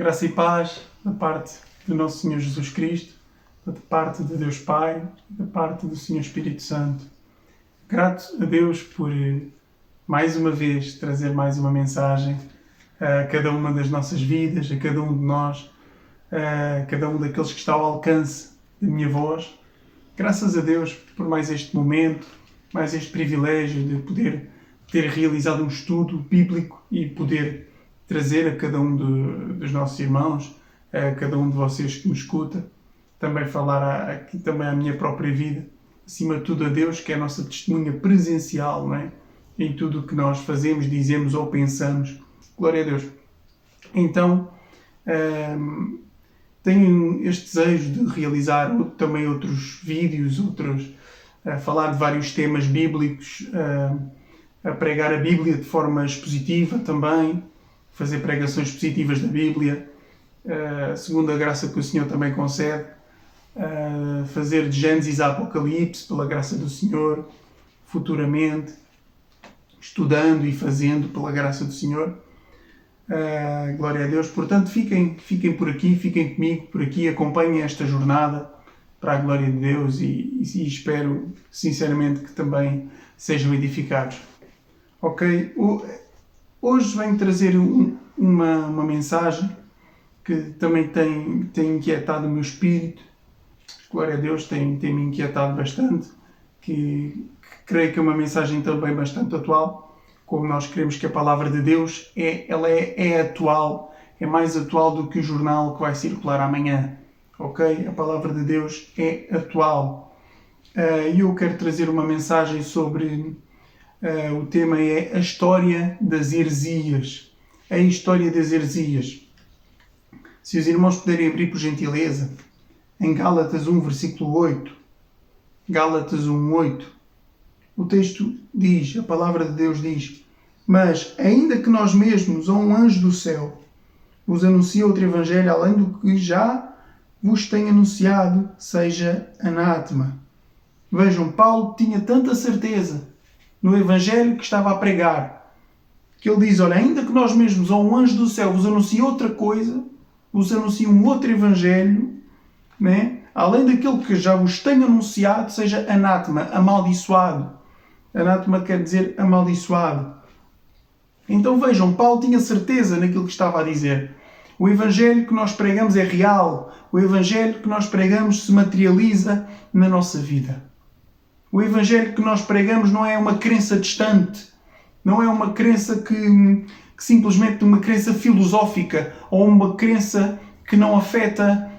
Graça e paz da parte do nosso Senhor Jesus Cristo, da parte de Deus Pai, da parte do Senhor Espírito Santo. Grato a Deus por mais uma vez trazer mais uma mensagem a cada uma das nossas vidas, a cada um de nós, a cada um daqueles que está ao alcance da minha voz. Graças a Deus por mais este momento, mais este privilégio de poder ter realizado um estudo bíblico e poder trazer a cada um dos nossos irmãos, a cada um de vocês que me escuta, também falar aqui também à minha própria vida, acima de tudo a Deus, que é a nossa testemunha presencial, não é? Em tudo o que nós fazemos, dizemos ou pensamos. Glória a Deus. Então, tenho este desejo de realizar também outros vídeos, a falar de vários temas bíblicos, a pregar a Bíblia de forma expositiva também, fazer pregações expositivas da Bíblia, segundo a graça que o Senhor também concede, fazer de Gênesis a Apocalipse, pela graça do Senhor, futuramente, estudando e fazendo pela graça do Senhor. Glória a Deus. Portanto, fiquem por aqui, fiquem comigo por aqui, acompanhem esta jornada para a glória de Deus e espero sinceramente que também sejam edificados. Ok? Hoje venho trazer uma mensagem que também tem inquietado o meu espírito. Glória a Deus, tem-me inquietado bastante, que creio que é uma mensagem também bastante atual, como nós queremos que a palavra de Deus ela é atual, é mais atual do que o jornal que vai circular amanhã. Ok? A palavra de Deus é atual. E eu quero trazer uma mensagem sobre... o tema é a história das heresias. A história das heresias. Se os irmãos puderem abrir por gentileza, em Gálatas 1, versículo 8. Gálatas 1, 8. O texto diz, a palavra de Deus diz: mas, ainda que nós mesmos, ou um anjo do céu, vos anuncie outro evangelho, além do que já vos tenho anunciado, seja anátema. Vejam, Paulo tinha tanta certeza no evangelho que estava a pregar, que ele diz, olha, ainda que nós mesmos, ou um anjo do céu, vos anuncie outra coisa, vos anuncie um outro evangelho, né? Além daquele que já vos tenho anunciado, seja anátema, amaldiçoado. Anátema quer dizer amaldiçoado. Então vejam, Paulo tinha certeza naquilo que estava a dizer. O evangelho que nós pregamos é real. O evangelho que nós pregamos se materializa na nossa vida. O evangelho que nós pregamos não é uma crença distante. Não é uma crença que simplesmente uma crença filosófica ou uma crença que não afeta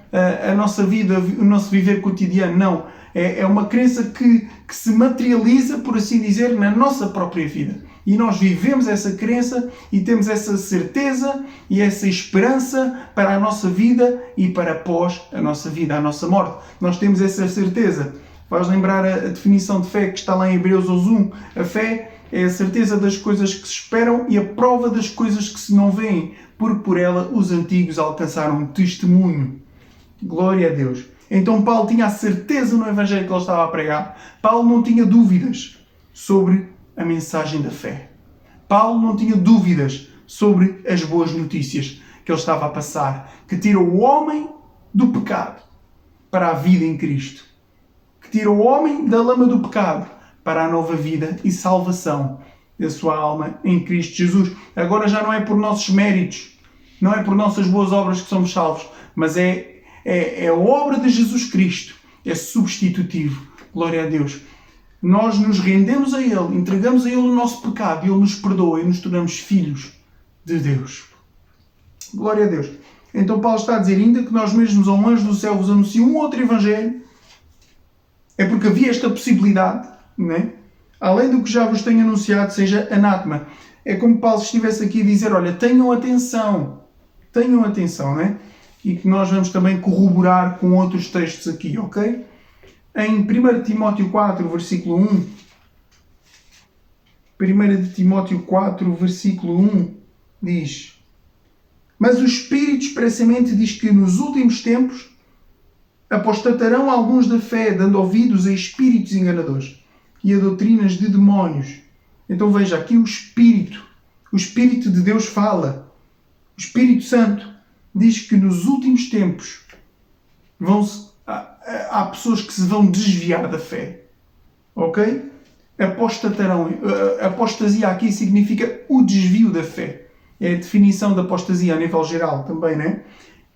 a nossa vida, o nosso viver cotidiano. Não. É uma crença que se materializa, por assim dizer, na nossa própria vida. E nós vivemos essa crença e temos essa certeza e essa esperança para a nossa vida e para após a nossa vida, a nossa morte. Nós temos essa certeza. Vais lembrar a definição de fé que está lá em Hebreus 1. A fé é a certeza das coisas que se esperam e a prova das coisas que se não veem, porque por ela os antigos alcançaram testemunho. Glória a Deus. Então Paulo tinha a certeza no evangelho que ele estava a pregar. Paulo não tinha dúvidas sobre a mensagem da fé. Paulo não tinha dúvidas sobre as boas notícias que ele estava a passar, que tira o homem do pecado para a vida em Cristo, que tira o homem da lama do pecado para a nova vida e salvação da sua alma em Cristo Jesus. Agora já não é por nossos méritos, não é por nossas boas obras que somos salvos, mas é a obra de Jesus Cristo, é substitutivo. Glória a Deus. Nós nos rendemos a Ele, entregamos a Ele o nosso pecado e Ele nos perdoa e nos tornamos filhos de Deus. Glória a Deus. Então Paulo está a dizer, ainda que nós mesmos, ou um anjo do céu, vos anuncie um outro evangelho, é porque havia esta possibilidade, não é? Além do que já vos tenho anunciado, seja anátema. É como Paulo estivesse aqui a dizer, olha, tenham atenção, não é? E que nós vamos também corroborar com outros textos aqui, ok? Em 1 Timóteo 4, versículo 1, 1 Timóteo 4, versículo 1, diz: mas o Espírito expressamente diz que nos últimos tempos apostatarão alguns da fé, dando ouvidos a espíritos enganadores e a doutrinas de demónios. Então veja, aqui o Espírito de Deus fala, o Espírito Santo, diz que nos últimos tempos há pessoas que se vão desviar da fé. Ok? Apostasia aqui significa o desvio da fé. É a definição da apostasia a nível geral também, né?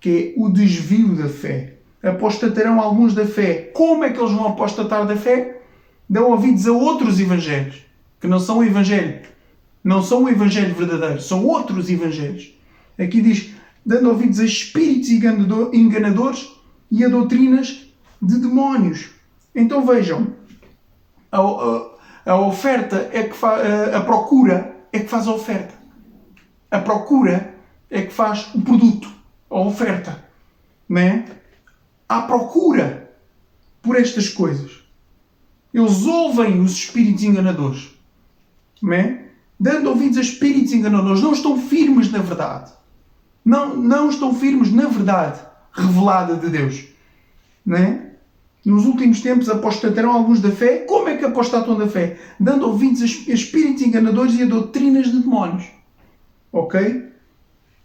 Que é o desvio da fé. Apostatarão alguns da fé. Como é que eles vão apostatar da fé? Dão ouvidos a outros evangelhos, que não são o evangelho. Não são o evangelho verdadeiro, são outros evangelhos. Aqui diz, dando ouvidos a espíritos enganadores e a doutrinas de demónios. Então vejam, a oferta é que a procura é que faz a oferta. A procura é que faz o produto, a oferta. Não é? Há procura por estas coisas. Eles ouvem os espíritos enganadores. Não é? Dando ouvidos a espíritos enganadores. Não estão firmes na verdade. Não estão firmes na verdade revelada de Deus. Não é? Nos últimos tempos apostatarão alguns da fé. Como é que apostatam da fé? Dando ouvidos a espíritos enganadores e a doutrinas de demónios. Ok?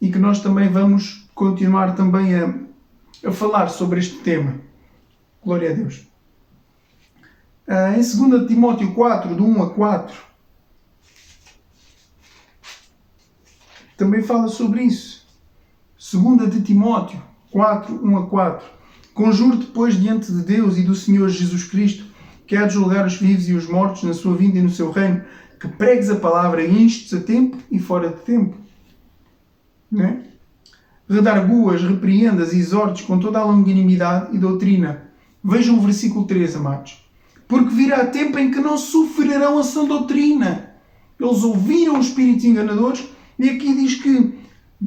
E que nós também vamos continuar também a falar sobre este tema. Glória a Deus. Em 2 Timóteo 4, de 1 a 4, também fala sobre isso. 2 de Timóteo 4, 1 a 4. Conjuro-te, pois, diante de Deus e do Senhor Jesus Cristo, que há de julgar os vivos e os mortos na sua vinda e no seu reino, que pregues a palavra e instes a tempo e fora de tempo. Não é? Redarguas, repreendas e exortes com toda a longanimidade e doutrina. Vejam o versículo 3, amados. Porque virá tempo em que não sofrerão a sã doutrina. Eles ouviram os espíritos enganadores e aqui diz que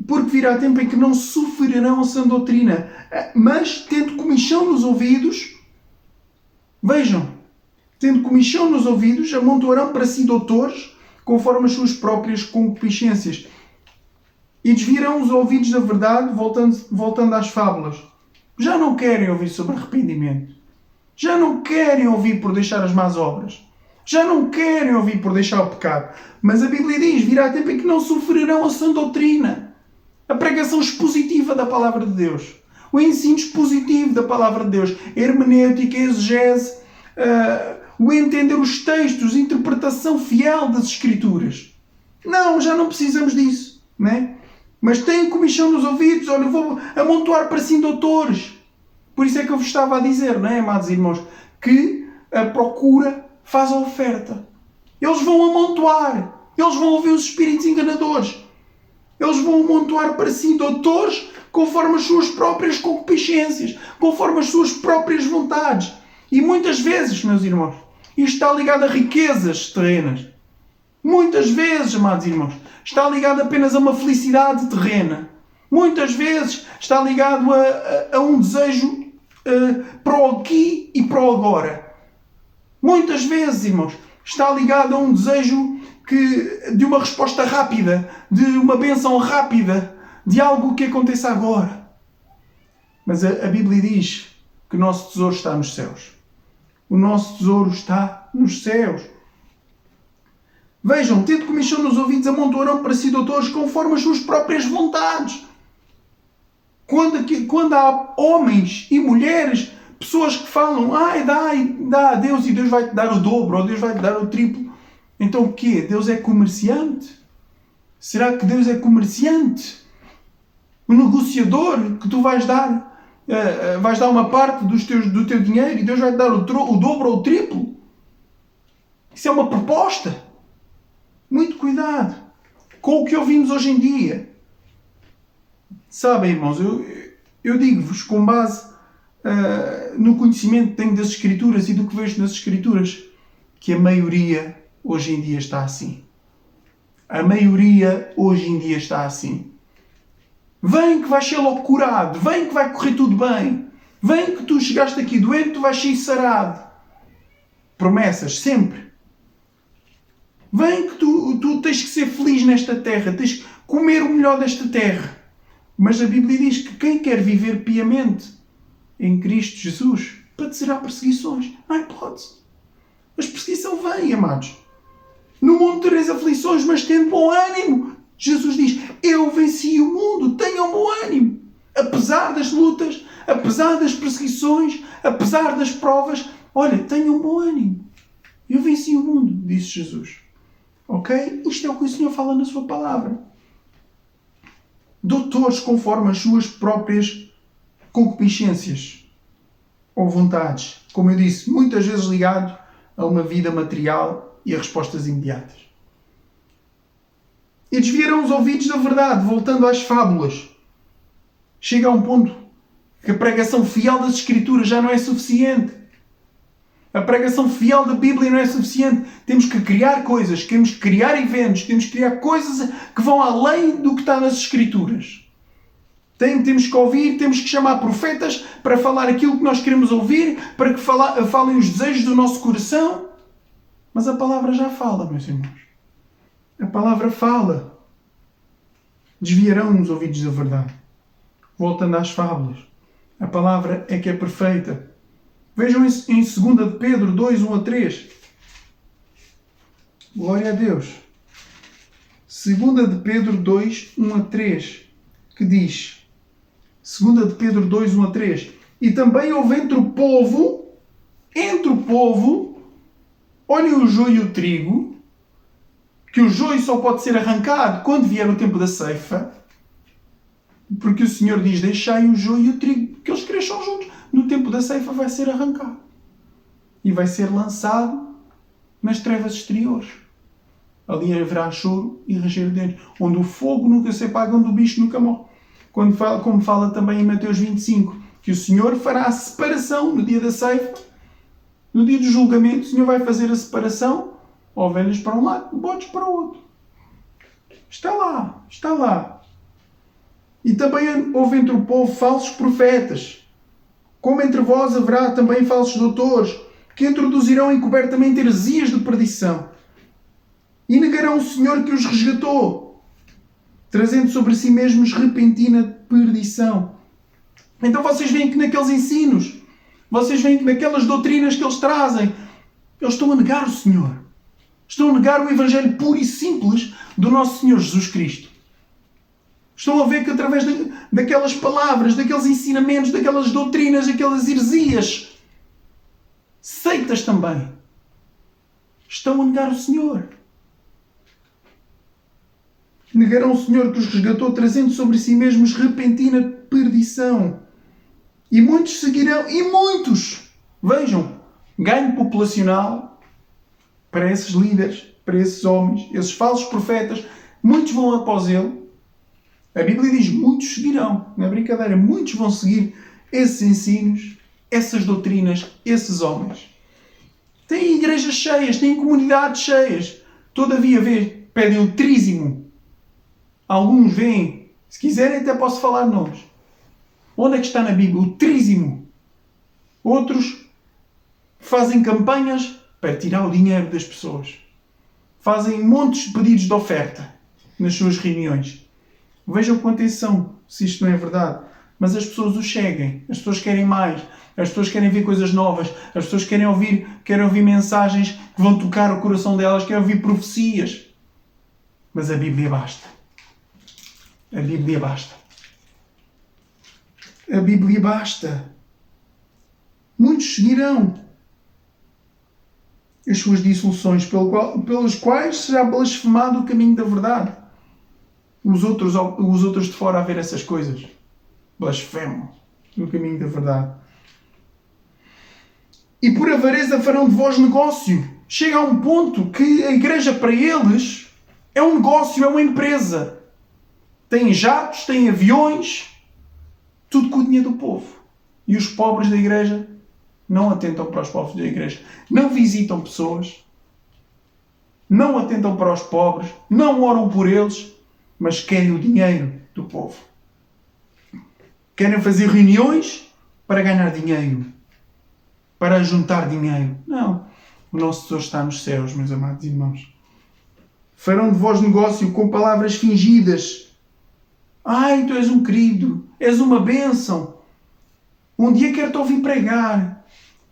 porque virá tempo em que não sofrerão a sã doutrina, mas tendo comichão nos ouvidos, vejam, tendo comichão nos ouvidos, amontoarão para si doutores conforme as suas próprias concupiscências e desviarão os ouvidos da verdade, voltando às fábulas. Já não querem ouvir sobre arrependimento. Já não querem ouvir por deixar as más obras. Já não querem ouvir por deixar o pecado. Mas a Bíblia diz, virá tempo em que não sofrerão a sã doutrina. A pregação expositiva da palavra de Deus. O ensino expositivo da palavra de Deus. A hermenêutica, a exegese, o entender os textos, a interpretação fiel das Escrituras. Não, já não precisamos disso. Não é? Mas têm comichão nos ouvidos. Olha, eu vou amontoar para si doutores. Por isso é que eu vos estava a dizer, não é, amados irmãos, que a procura faz a oferta. Eles vão amontoar. Eles vão ouvir os espíritos enganadores. Eles vão amontoar para si doutores conforme as suas próprias concupiscências, conforme as suas próprias vontades. E muitas vezes, meus irmãos, isto está ligado a riquezas terrenas. Muitas vezes, amados irmãos, está ligado apenas a uma felicidade terrena. Muitas vezes está ligado a um desejo para o aqui e para o agora. Muitas vezes, irmãos, está ligado a um desejo de uma resposta rápida, de uma bênção rápida, de algo que aconteça agora. Mas a Bíblia diz que o nosso tesouro está nos céus. O nosso tesouro está nos céus. Vejam, tendo comichão nos ouvidos, amontoarão para si doutores conforme as suas próprias vontades. Quando há homens e mulheres, pessoas que falam, dá a Deus e Deus vai-te dar o dobro, ou Deus vai-te dar o triplo. Então o quê? Deus é comerciante? Será que Deus é comerciante? Um negociador que tu vais dar uma parte do teu dinheiro e Deus vai-te dar o dobro ou o triplo? Isso é uma proposta. Muito cuidado com o que ouvimos hoje em dia. Sabem, irmãos, eu digo-vos, com base no conhecimento que tenho das Escrituras e do que vejo nas Escrituras, que a maioria hoje em dia está assim. A maioria hoje em dia está assim. Vem que vais ser logo curado. Vem que vai correr tudo bem. Vem que tu chegaste aqui doente, tu vais ser sarado. Promessas, sempre. Vem que tu tens que ser feliz nesta terra. Tens que comer o melhor desta terra. Mas a Bíblia diz que quem quer viver piamente em Cristo Jesus padecerá perseguições. Não há hipótese. Mas perseguição vem, amados. No mundo tereis aflições, mas tendo bom ânimo. Jesus diz, eu venci o mundo, tenham bom ânimo. apesar das lutas, apesar das perseguições, apesar das provas, olha, tenham um bom ânimo. Eu venci o mundo, disse Jesus. Ok? Isto é o que o Senhor fala na sua palavra. Doutores conforme as suas próprias concupiscências ou vontades. Como eu disse, muitas vezes ligado a uma vida material e a respostas imediatas. E desviarão os ouvidos da verdade, voltando às fábulas. Chega a um ponto que a pregação fiel das Escrituras já não é suficiente. A pregação fiel da Bíblia não é suficiente. Temos que criar coisas, temos que criar eventos, temos que criar coisas que vão além do que está nas Escrituras. Temos que ouvir, temos que chamar profetas para falar aquilo que nós queremos ouvir, para que falem os desejos do nosso coração. Mas a palavra já fala, meus irmãos. A palavra fala. Desviarão os ouvidos da verdade. Voltando às fábulas. A palavra é que é perfeita. Vejam em 2 de Pedro 2, 1 a 3. Glória a Deus. 2 de Pedro 2, 1 a 3. Que diz... 2 de Pedro 2, 1 a 3. E também houve entre o povo, olhem o joio e o trigo, que o joio só pode ser arrancado quando vier o tempo da ceifa, porque o Senhor diz, deixai o joio e o trigo, que eles cresçam juntos. No tempo da ceifa vai ser arrancado. E vai ser lançado nas trevas exteriores. Ali haverá choro e ranger de dentes, onde o fogo nunca se apaga, onde o bicho nunca morre. Como fala também em Mateus 25, que o Senhor fará a separação no dia da ceifa, no dia do julgamento, o Senhor vai fazer a separação, ovelhas para um lado, bodes para o outro. Está lá. E também houve entre o povo falsos profetas, como entre vós haverá também falsos doutores, que introduzirão encobertamente heresias de perdição, e negarão o Senhor que os resgatou, trazendo sobre si mesmos repentina perdição. Então vocês veem que naqueles ensinos, vocês veem que naquelas doutrinas que eles trazem, eles estão a negar o Senhor. Estão a negar o Evangelho puro e simples do nosso Senhor Jesus Cristo. Estão a ver que através daquelas palavras, daqueles ensinamentos, daquelas doutrinas, daquelas heresias, seitas também, estão a negar o Senhor. Negarão o Senhor que os resgatou, trazendo sobre si mesmos repentina perdição. E muitos seguirão, vejam, ganho populacional para esses líderes, para esses homens, esses falsos profetas, muitos vão após ele. A Bíblia diz, muitos seguirão, não é brincadeira, muitos vão seguir esses ensinos, essas doutrinas, esses homens. Têm igrejas cheias, têm comunidades cheias, todavia pedem o trízimo. Alguns vêm, se quiserem até posso falar nomes. Onde é que está na Bíblia? O trízimo. Outros fazem campanhas para tirar o dinheiro das pessoas. Fazem montes de pedidos de oferta nas suas reuniões. Vejam com atenção se isto não é verdade. Mas as pessoas o seguem. As pessoas querem mais. As pessoas querem ver coisas novas. As pessoas querem ouvir mensagens que vão tocar o coração delas. Querem ouvir profecias. Mas a Bíblia basta. A Bíblia basta. A Bíblia basta. Muitos seguirão as suas dissoluções, pelos quais será blasfemado o caminho da verdade. Os outros de fora a ver essas coisas blasfemam no caminho da verdade. E por avareza farão de vós negócio. Chega a um ponto que a igreja para eles é um negócio, é uma empresa. Tem jatos, tem aviões, tudo com o dinheiro do povo. E os pobres da igreja não atentam para os povos da igreja. Não visitam pessoas. Não atentam para os pobres. Não oram por eles. Mas querem o dinheiro do povo. Querem fazer reuniões para ganhar dinheiro. Para juntar dinheiro. Não. O nosso Deus está nos céus, meus amados irmãos. Farão de vós negócio com palavras fingidas. Ai, tu és um querido. És uma bênção. Um dia quero-te ouvir pregar.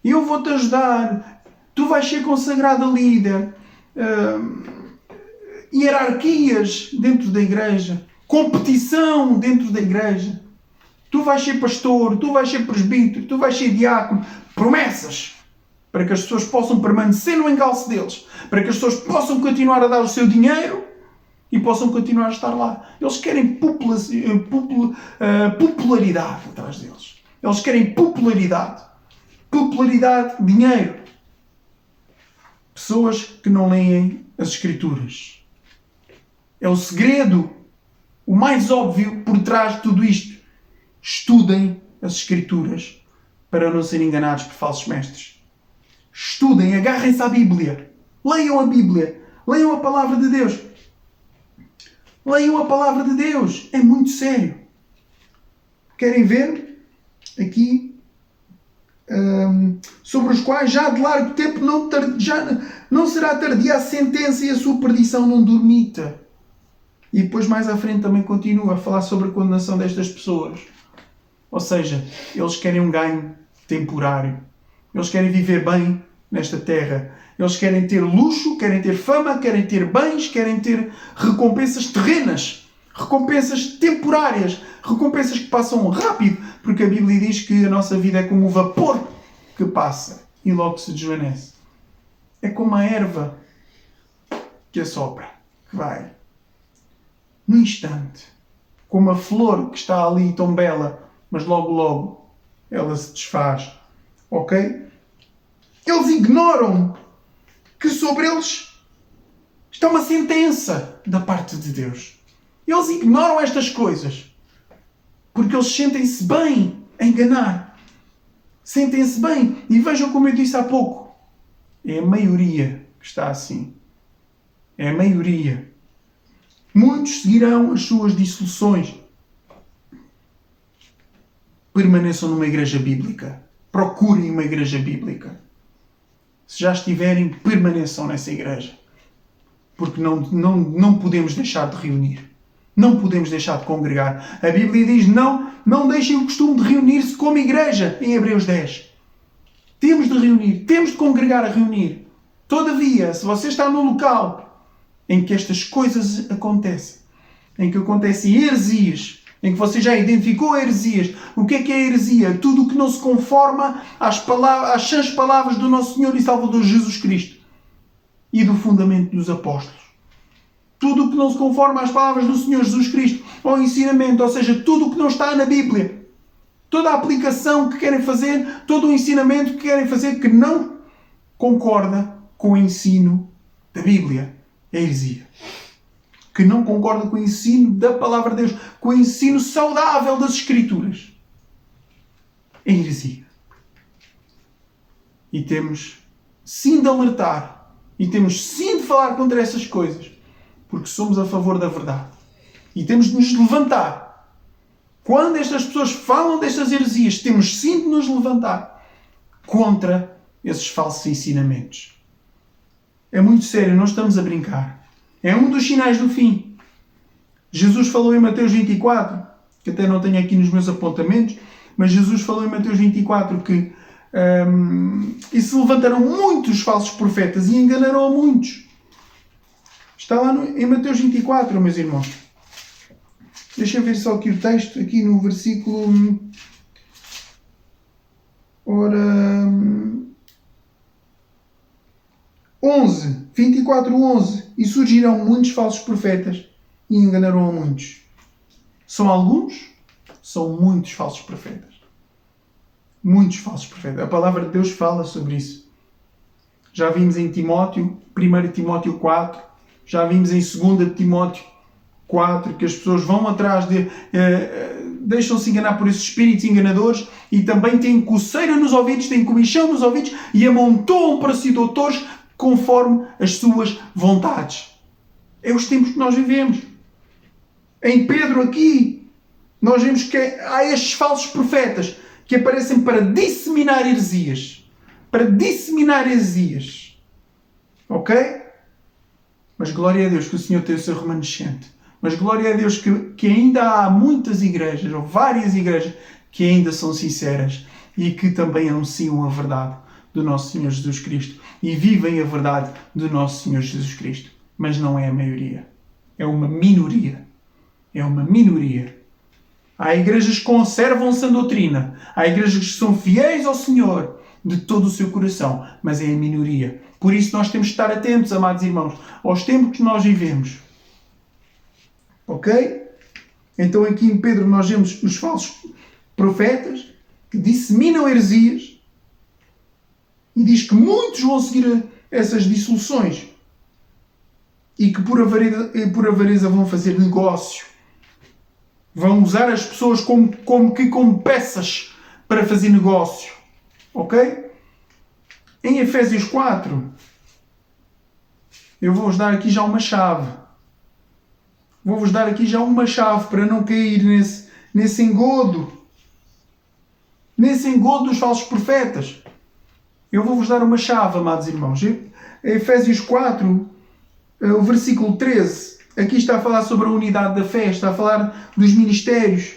Eu vou-te ajudar. Tu vais ser consagrado a líder. Hierarquias dentro da igreja. Competição dentro da igreja. Tu vais ser pastor, tu vais ser presbítero, tu vais ser diácono. Promessas para que as pessoas possam permanecer no encalço deles, para que as pessoas possam continuar a dar o seu dinheiro e possam continuar a estar lá. Eles querem popularidade atrás deles. Eles querem popularidade. Popularidade, dinheiro. Pessoas que não leem as Escrituras. É o segredo, o mais óbvio por trás de tudo isto. Estudem as Escrituras para não serem enganados por falsos mestres. Estudem, agarrem-se à Bíblia. Leiam a Bíblia. Leiam a Palavra de Deus. Leiam a Palavra de Deus. É muito sério. Querem ver? Aqui. Sobre os quais já de largo tempo não será tardia a sentença e a sua perdição não dormita. E depois mais à frente também continua a falar sobre a condenação destas pessoas. Ou seja, eles querem um ganho temporário. Eles querem viver bem nesta terra. Eles querem ter luxo, querem ter fama, querem ter bens, querem ter recompensas terrenas, recompensas temporárias, recompensas que passam rápido, porque a Bíblia diz que a nossa vida é como o vapor que passa e logo se desvanece. É como a erva que assopra, que vai no instante, como a flor que está ali tão bela, mas logo, logo ela se desfaz. Ok? Eles ignoram que sobre eles está uma sentença da parte de Deus. Eles ignoram estas coisas porque eles sentem-se bem a enganar. Sentem-se bem. E vejam como eu disse há pouco. É a maioria que está assim. É a maioria. Muitos seguirão as suas dissoluções. Permaneçam numa igreja bíblica. Procurem uma igreja bíblica. Se já estiverem, permaneçam nessa igreja. Porque não podemos deixar de reunir. Não podemos deixar de congregar. A Bíblia diz, não deixem o costume de reunir-se como igreja, em Hebreus 10. Temos de reunir, temos de congregar a reunir. Todavia, se você está num local em que estas coisas acontecem, em que acontecem heresias, em que você já identificou heresias, o que é a heresia? Tudo o que não se conforma às sãs palavras do nosso Senhor e Salvador Jesus Cristo e do fundamento dos apóstolos. Tudo o que não se conforma às palavras do Senhor Jesus Cristo, ao ensinamento, ou seja, tudo o que não está na Bíblia. Toda a aplicação que querem fazer, todo o ensinamento que querem fazer que não concorda com o ensino da Bíblia. É heresia. Que não concorda com o ensino da Palavra de Deus, com o ensino saudável das Escrituras. É heresia. E temos sim de alertar. E temos sim de falar contra essas coisas. Porque somos a favor da verdade. E temos de nos levantar. Quando estas pessoas falam destas heresias, temos sim de nos levantar contra esses falsos ensinamentos. É muito sério, não estamos a brincar. É um dos sinais do fim. Jesus falou em Mateus 24, que até não tenho aqui nos meus apontamentos, mas Jesus falou em Mateus 24 que e se levantaram muitos falsos profetas e enganarão a muitos. Está lá em Mateus 24, meus irmãos. Deixa eu ver só aqui o texto, aqui no versículo... Ora... 11, 24, 11. E surgirão muitos falsos profetas e enganarão a muitos. São alguns? São muitos falsos profetas. Muitos falsos profetas. A palavra de Deus fala sobre isso. Já vimos em Timóteo, 1 Timóteo 4, já vimos em 2 Timóteo 4, que as pessoas vão atrás de... deixam-se enganar por esses espíritos enganadores e também têm coceira nos ouvidos, têm comichão nos ouvidos e amontoam para si doutores conforme as suas vontades. É os tempos que nós vivemos. Em Pedro aqui, nós vemos que há estes falsos profetas que aparecem para disseminar heresias. Para disseminar heresias. Ok? Mas glória a Deus que o Senhor tem o seu remanescente. Mas glória a Deus que ainda há muitas igrejas, ou várias igrejas, que ainda são sinceras e que também anunciam a verdade do nosso Senhor Jesus Cristo e vivem a verdade do nosso Senhor Jesus Cristo. Mas não é a maioria. É uma minoria. É uma minoria. Há igrejas que conservam-se a doutrina. Há igrejas que são fiéis ao Senhor de todo o seu coração. Mas é a minoria. Por isso nós temos de estar atentos, amados irmãos, aos tempos que nós vivemos. Ok? Então aqui em Pedro nós vemos os falsos profetas que disseminam heresias e diz que muitos vão seguir essas dissoluções e que por avareza vão fazer negócio. Vão usar as pessoas como peças para fazer negócio. Ok? Em Efésios 4, eu vou-vos dar aqui já uma chave. Vou-vos dar aqui já uma chave para não cair nesse engodo. Nesse engodo dos falsos profetas. Eu vou-vos dar uma chave, amados irmãos. Efésios 4, o versículo 13. Aqui está a falar sobre a unidade da fé. Está a falar dos ministérios.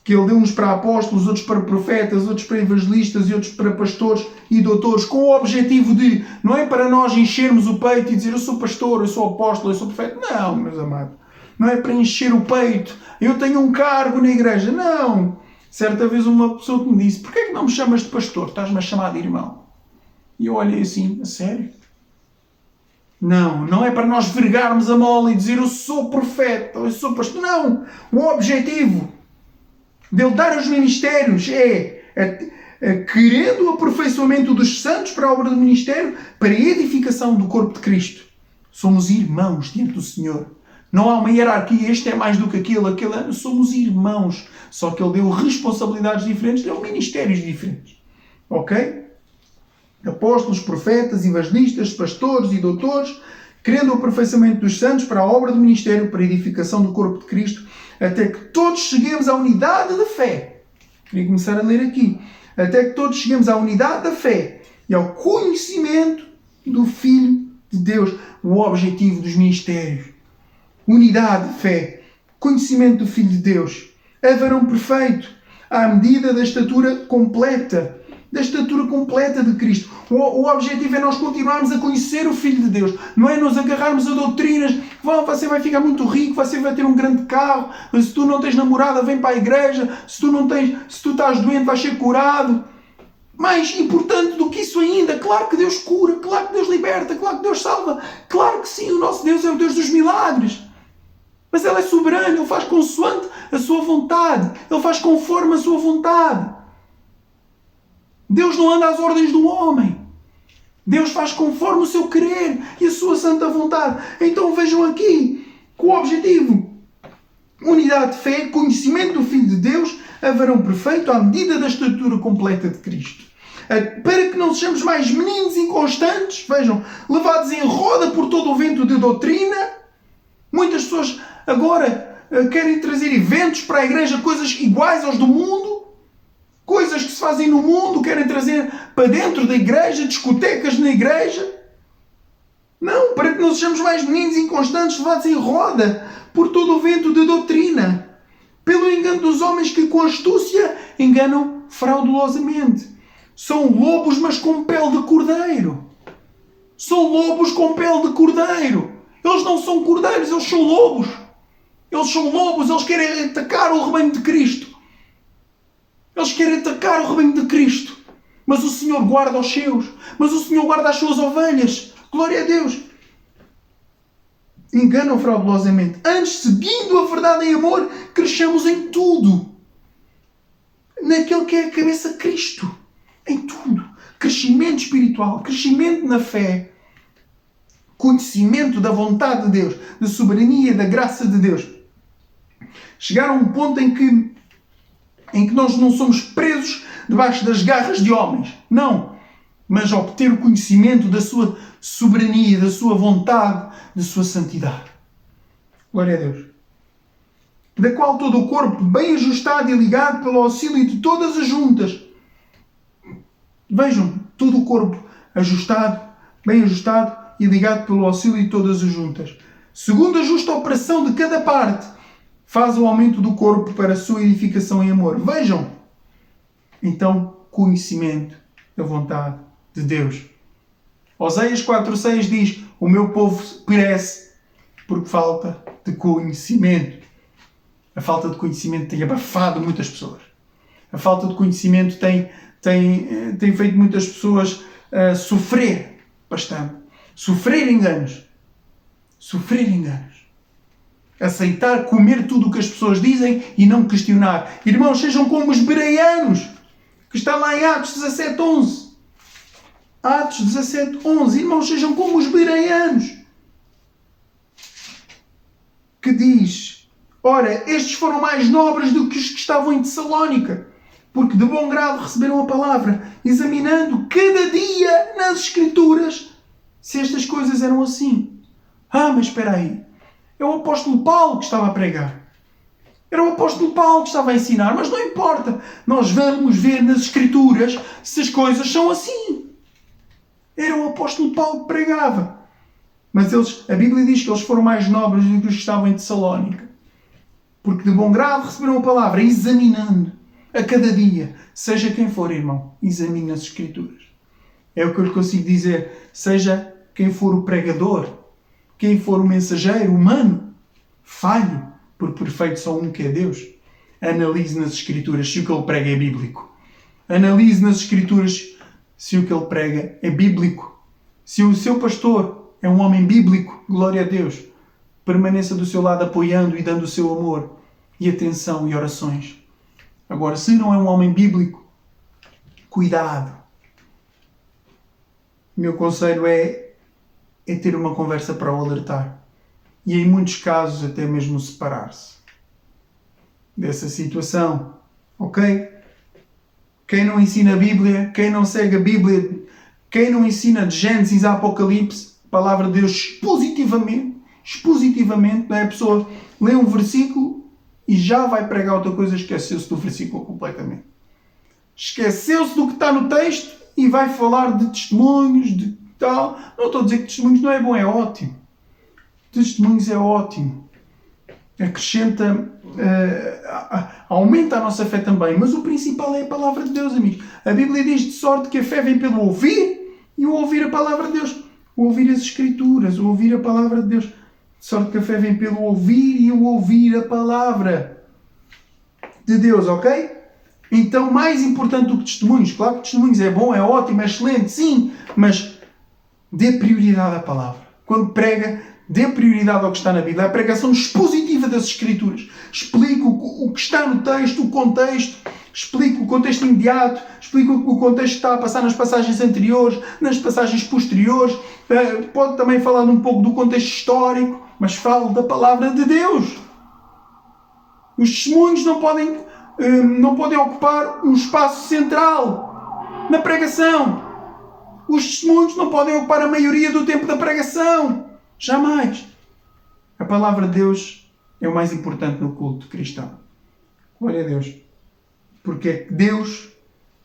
Que ele deu uns para apóstolos, outros para profetas, outros para evangelistas e outros para pastores e doutores, com o objetivo de, não é para nós enchermos o peito e dizer eu sou pastor, eu sou apóstolo, eu sou profeta. Não, meus amados. Não é para encher o peito. Eu tenho um cargo na igreja. Não. Certa vez uma pessoa que me disse, porquê é que não me chamas de pastor? Estás-me a chamar de irmão. E eu olhei assim, a sério? Não, não é para nós vergarmos a mola e dizer eu sou profeta, eu sou pastor. Não. O objetivo dele dar os ministérios querendo o aperfeiçoamento dos santos para a obra do ministério, para a edificação do corpo de Cristo. Somos irmãos diante do Senhor. Não há uma hierarquia, este é mais do que aquele é... Somos irmãos. Só que ele deu responsabilidades diferentes, deu ministérios diferentes. Ok? Apóstolos, profetas, evangelistas, pastores e doutores, querendo o aperfeiçoamento dos santos para a obra do ministério, para a edificação do corpo de Cristo, até que todos cheguemos à unidade da fé. Queria começar a ler aqui. Até que todos cheguemos à unidade da fé e ao conhecimento do Filho de Deus. O objetivo dos ministérios. Unidade de fé. Conhecimento do Filho de Deus. A varão perfeito. À medida da estatura completa. Da estatura completa de Cristo. O objetivo é nós continuarmos a conhecer o Filho de Deus. Não é nos agarrarmos a doutrinas. Você vai ficar muito rico, você vai ter um grande carro. Se tu não tens namorada, vem para a igreja. Se tu estás doente, vais ser curado. Mais importante do que isso ainda, claro que Deus cura, claro que Deus liberta, claro que Deus salva. Claro que sim, o nosso Deus é o Deus dos milagres. Mas Ele é soberano, Ele faz consoante a sua vontade. Ele faz conforme a sua vontade. Deus não anda às ordens do homem. Deus faz conforme o seu querer e a sua santa vontade. Então vejam aqui, com o objetivo, unidade de fé, conhecimento do Filho de Deus, a varão perfeito à medida da estatura completa de Cristo. Para que não sejamos mais meninos inconstantes, vejam, levados em roda por todo o vento de doutrina. Muitas pessoas agora querem trazer eventos para a igreja, coisas iguais aos do mundo. Coisas que se fazem no mundo, querem trazer para dentro da igreja, discotecas na igreja. Não, para que não sejamos mais meninos inconstantes, levados em roda por todo o vento de doutrina. Pelo engano dos homens que com astúcia enganam fraudulosamente. São lobos, mas com pele de cordeiro. São lobos com pele de cordeiro. Eles não são cordeiros, eles são lobos. Eles são lobos, eles querem atacar o rebanho de Cristo. Eles querem atacar o rebanho de Cristo. Mas o Senhor guarda os seus. Mas o Senhor guarda as suas ovelhas. Glória a Deus. Enganam fraudulosamente. Antes, seguindo a verdade em amor, crescemos em tudo. Naquele que é a cabeça, Cristo. Em tudo. Crescimento espiritual. Crescimento na fé. Conhecimento da vontade de Deus. Da soberania, da graça de Deus. Chegar a um ponto em que nós não somos presos debaixo das garras de homens. Não. Mas obter o conhecimento da sua soberania, da sua vontade, da sua santidade. Glória a Deus. Da qual todo o corpo, bem ajustado e ligado pelo auxílio de todas as juntas. Vejam, todo o corpo ajustado, bem ajustado e ligado pelo auxílio de todas as juntas. Segundo a justa operação de cada parte, faz o aumento do corpo para a sua edificação em amor. Vejam. Então, conhecimento da vontade de Deus. Oséias 4:6 diz: o meu povo perece por falta de conhecimento. A falta de conhecimento tem abafado muitas pessoas. A falta de conhecimento tem feito muitas pessoas sofrer bastante. Sofrer enganos. Aceitar, comer tudo o que as pessoas dizem e não questionar. Irmãos, sejam como os bereanos, que está lá em Atos 17:11. Atos 17:11. Irmãos, sejam como os bereanos, que diz: ora, estes foram mais nobres do que os que estavam em Tessalónica, porque de bom grado receberam a palavra, examinando cada dia nas Escrituras se estas coisas eram assim. Mas espera aí. É o apóstolo Paulo que estava a pregar. Era o apóstolo Paulo que estava a ensinar. Mas não importa. Nós vamos ver nas Escrituras se as coisas são assim. Era o apóstolo Paulo que pregava. Mas a Bíblia diz que eles foram mais nobres do que os que estavam em Tessalónica. Porque de bom grado receberam a palavra, examinando a cada dia. Seja quem for, irmão, examine as Escrituras. É o que eu lhe consigo dizer. Seja quem for o pregador, quem for o mensageiro humano, falhe, porque perfeito só um que é Deus. Analise nas Escrituras se o que ele prega é bíblico. Analise nas Escrituras se o que ele prega é bíblico. Se o seu pastor é um homem bíblico, glória a Deus, permaneça do seu lado apoiando e dando o seu amor e atenção e orações. Agora, se não é um homem bíblico, cuidado. O meu conselho é ter uma conversa para o alertar. E em muitos casos até mesmo separar-se dessa situação. Ok? Quem não ensina a Bíblia, quem não segue a Bíblia, quem não ensina de Gênesis a Apocalipse, a palavra de Deus expositivamente, não é? A pessoa lê um versículo e já vai pregar outra coisa, esqueceu-se do versículo completamente. Esqueceu-se do que está no texto e vai falar de testemunhos, de tal. Não estou a dizer que testemunhos não é bom, é ótimo. Testemunhos é ótimo. Acrescenta, aumenta a nossa fé também. Mas o principal é a palavra de Deus, amigos. A Bíblia diz de sorte que a fé vem pelo ouvir e o ouvir a palavra de Deus. O ouvir as Escrituras, o ouvir a palavra de Deus. De sorte que a fé vem pelo ouvir e o ouvir a palavra de Deus, ok? Então, mais importante do que testemunhos. Claro que testemunhos é bom, é ótimo, é excelente, sim. Mas dê prioridade à palavra. Quando prega, dê prioridade ao que está na Bíblia. A pregação expositiva das Escrituras. Explica o que está no texto, o contexto. Explica o contexto imediato. Explica o contexto que está a passar nas passagens anteriores, nas passagens posteriores. Pode também falar um pouco do contexto histórico, mas fala da palavra de Deus. Os testemunhos não podem ocupar um espaço central na pregação. Os testemunhos não podem ocupar a maioria do tempo da pregação. Jamais. A palavra de Deus é o mais importante no culto cristão. Glória a Deus. Porque é Deus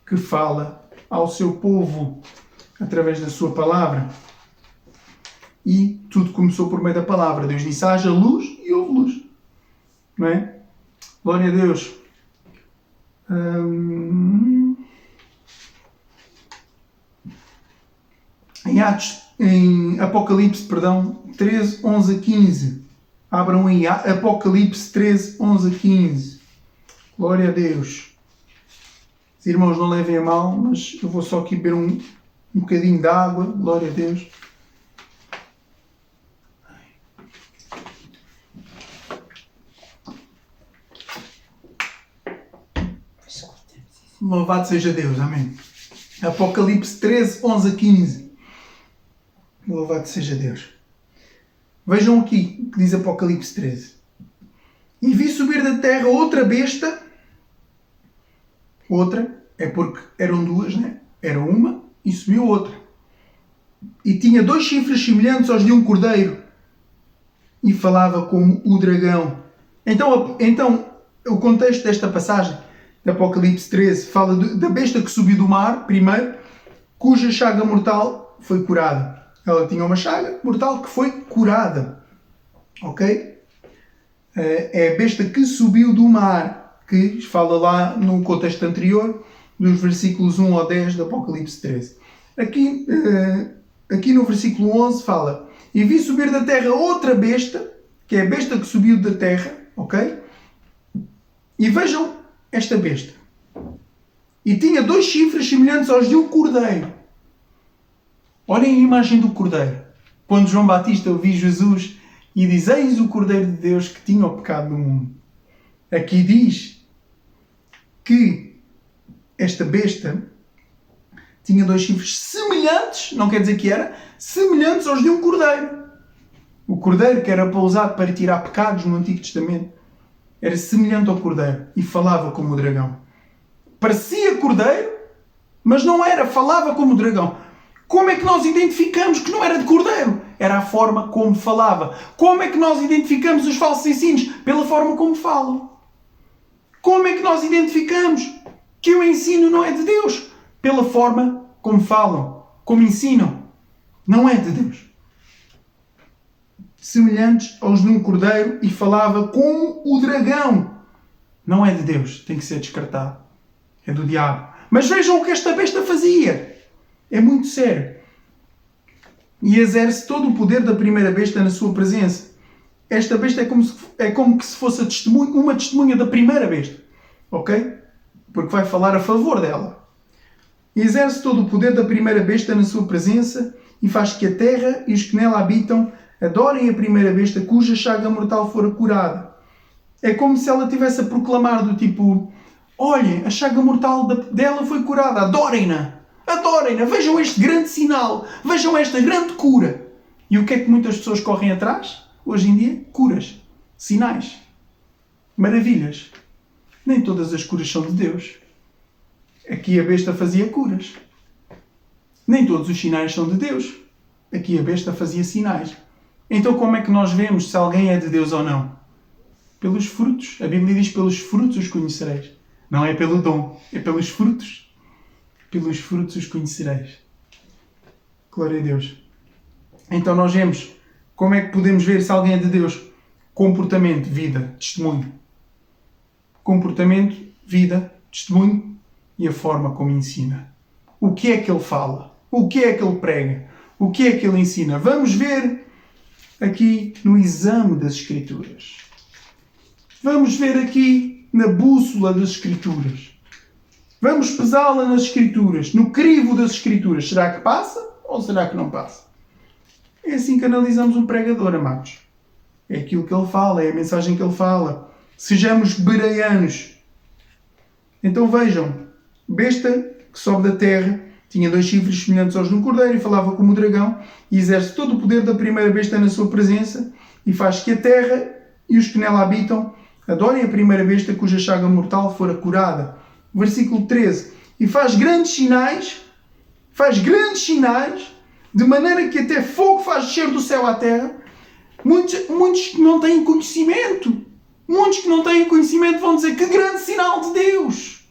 que fala ao seu povo através da sua palavra. E tudo começou por meio da palavra. Deus disse: haja luz e houve luz. Não é? Glória a Deus. Em Apocalipse 13, 11 a 15. Abram aí Apocalipse 13, 11 a 15. Glória a Deus. Os irmãos não levem a mal, mas eu vou só aqui beber um bocadinho de água. Glória a Deus. Louvado seja Deus. Amém. Apocalipse 13, 11 a 15. Louvado seja Deus. Vejam aqui o que diz Apocalipse 13. E vi subir da terra outra besta. Outra, é porque eram duas, né? Era uma e subiu outra. E tinha 2 chifres semelhantes aos de um cordeiro. E falava como o dragão. Então o contexto desta passagem, de Apocalipse 13, fala da besta que subiu do mar, primeiro, cuja chaga mortal foi curada. Ela tinha uma chaga mortal que foi curada. Ok? É a besta que subiu do mar, que fala lá no contexto anterior, dos versículos 1 ao 10 do Apocalipse 13. Aqui no versículo 11 fala: e vi subir da terra outra besta, que é a besta que subiu da terra, ok? E vejam esta besta. E tinha 2 chifres semelhantes aos de um cordeiro. Olhem a imagem do cordeiro. Quando João Batista ouviu Jesus e diz: eis o Cordeiro de Deus que tinha o pecado do mundo. Aqui diz que esta besta tinha 2 chifres semelhantes, não quer dizer que era, semelhantes aos de um cordeiro. O cordeiro que era usado para tirar pecados no Antigo Testamento era semelhante ao cordeiro e falava como o dragão. Parecia cordeiro, mas não era, falava como o dragão. Como é que nós identificamos que não era de cordeiro? Era a forma como falava. Como é que nós identificamos os falsos ensinos? Pela forma como falam. Como é que nós identificamos que o ensino não é de Deus? Pela forma como falam, como ensinam. Não é de Deus. Semelhantes aos de um cordeiro e falava como o dragão. Não é de Deus, tem que ser descartado. É do diabo. Mas vejam o que esta besta fazia. É muito sério. E exerce todo o poder da primeira besta na sua presença. Esta besta é como se fosse uma testemunha da primeira besta. Ok? Porque vai falar a favor dela. E exerce todo o poder da primeira besta na sua presença e faz que a terra e os que nela habitam adorem a primeira besta cuja chaga mortal fora curada. É como se ela estivesse a proclamar do tipo: olhem, a chaga mortal dela foi curada, adorem-na! Adorem-na! Vejam este grande sinal! Vejam esta grande cura! E o que é que muitas pessoas correm atrás? Hoje em dia? Curas. Sinais. Maravilhas. Nem todas as curas são de Deus. Aqui a besta fazia curas. Nem todos os sinais são de Deus. Aqui a besta fazia sinais. Então como é que nós vemos se alguém é de Deus ou não? Pelos frutos. A Bíblia diz: pelos frutos os conhecereis. Não é pelo dom, é pelos frutos. Pelos frutos os conhecereis. Glória a Deus. Então nós vemos como é que podemos ver se alguém é de Deus. Comportamento, vida, testemunho. Comportamento, vida, testemunho e a forma como ensina. O que é que ele fala? O que é que ele prega? O que é que ele ensina? Vamos ver aqui no exame das Escrituras. Vamos ver aqui na bússola das Escrituras. Vamos pesá-la nas Escrituras, no crivo das Escrituras. Será que passa ou será que não passa? É assim que analisamos um pregador, amados. É aquilo que ele fala, é a mensagem que ele fala. Sejamos bereanos. Então vejam, besta que sobe da terra, tinha 2 chifres semelhantes aos de um cordeiro e falava como o dragão, e exerce todo o poder da primeira besta na sua presença e faz que a terra e os que nela habitam adorem a primeira besta cuja chaga mortal fora curada. Versículo 13. E faz grandes sinais, de maneira que até fogo faz descer do céu à terra. Muitos que não têm conhecimento, vão dizer: que grande sinal de Deus.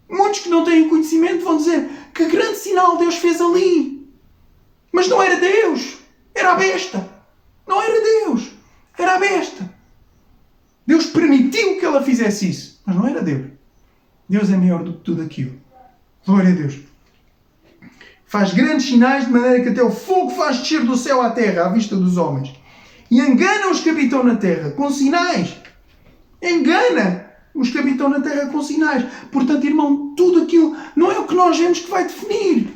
Muitos que não têm conhecimento vão dizer: que grande sinal Deus fez ali. Mas não era Deus, era a besta. Não era Deus, era a besta. Deus permitiu que ela fizesse isso, mas não era Deus. Deus é maior do que tudo aquilo. Glória a Deus. Faz grandes sinais de maneira que até o fogo faz descer do céu à terra à vista dos homens. E engana os que habitam na terra com sinais. Engana os que habitam na terra com sinais. Portanto, irmão, tudo aquilo não é o que nós vemos que vai definir.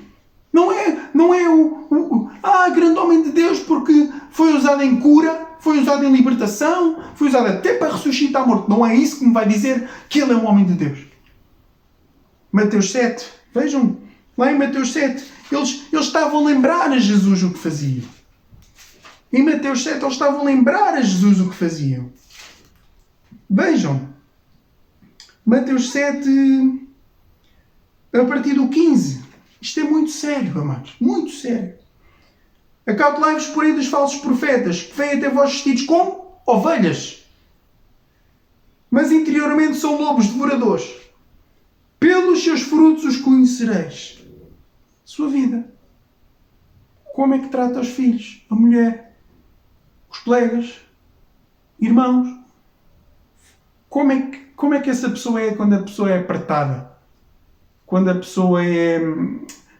Não é o grande homem de Deus porque foi usado em cura, foi usado em libertação, foi usado até para ressuscitar morto. Não é isso que me vai dizer que ele é um homem de Deus. Mateus 7. Vejam, lá em Mateus 7, eles estavam a lembrar a Jesus o que faziam. Em Mateus 7, eles estavam a lembrar a Jesus o que faziam. Vejam, Mateus 7, a partir do 15. Isto é muito sério, amados. Muito sério. Acautelai-vos, porém, dos falsos profetas, que vêm até vós vestidos como ovelhas, mas interiormente são lobos devoradores. Pelos seus frutos os conhecereis. Sua vida. Como é que trata os filhos, a mulher, os colegas, irmãos? Como é que essa pessoa é quando a pessoa é apertada? Quando a pessoa é...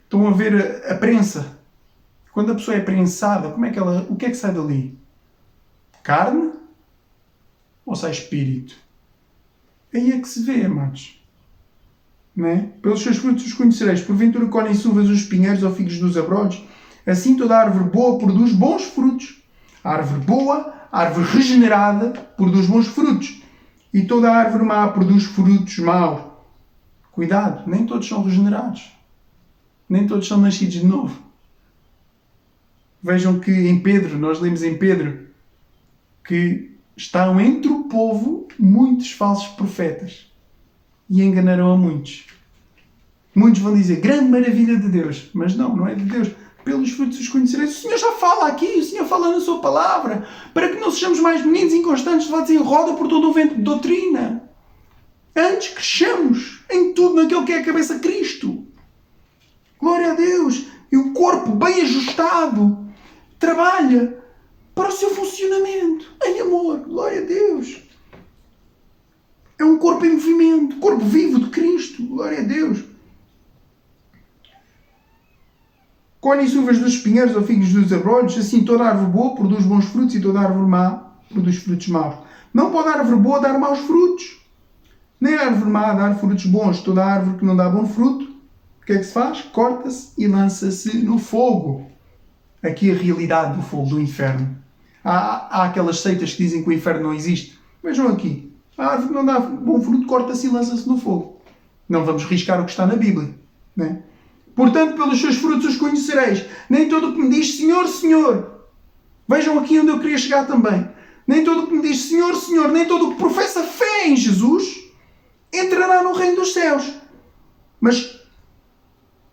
Estão a ver a prensa. Quando a pessoa é prensada, o que é que sai dali? Carne ou sai espírito? Aí é que se vê, amados. Não é? Pelos seus frutos os conhecereis. Porventura colhem-se uvas os espinheiros ou figos dos abrolhos? Assim toda a árvore boa produz bons frutos. A árvore boa, a árvore regenerada, produz bons frutos. E toda a árvore má produz frutos maus. Cuidado, nem todos são regenerados. Nem todos são nascidos de novo. Vejam que em Pedro, nós lemos em Pedro, que estão entre o povo muitos falsos profetas. E enganarão a muitos. Muitos vão dizer, grande maravilha de Deus. Mas não é de Deus. Pelos frutos os conhecereis. O Senhor já fala aqui, o Senhor fala na sua palavra, para que não sejamos mais meninos inconstantes, levados em roda por todo o vento de doutrina. Antes cresçamos em tudo naquele que é a cabeça Cristo. Glória a Deus. E o corpo bem ajustado trabalha para o seu funcionamento. Em amor. Glória a Deus. É um corpo em movimento. Corpo vivo de Cristo. Glória a Deus. Colhem-se uvas dos espinheiros ou figos dos abrolhos, assim toda árvore boa produz bons frutos e toda árvore má produz frutos maus. Não pode a árvore boa dar maus frutos, nem a árvore má dar frutos bons. Toda árvore que não dá bom fruto, o que é que se faz? Corta-se e lança-se no fogo. Aqui a realidade do fogo, do inferno. Há aquelas seitas que dizem que o inferno não existe. Vejam aqui. A árvore que não dá bom fruto corta-se e lança-se no fogo. Não vamos riscar o que está na Bíblia, não é? Portanto, pelos seus frutos os conhecereis. Nem todo o que me diz Senhor, Senhor. Vejam aqui onde eu queria chegar também. Nem todo o que me diz Senhor, Senhor, nem todo o que professa fé em Jesus entrará no reino dos céus. Mas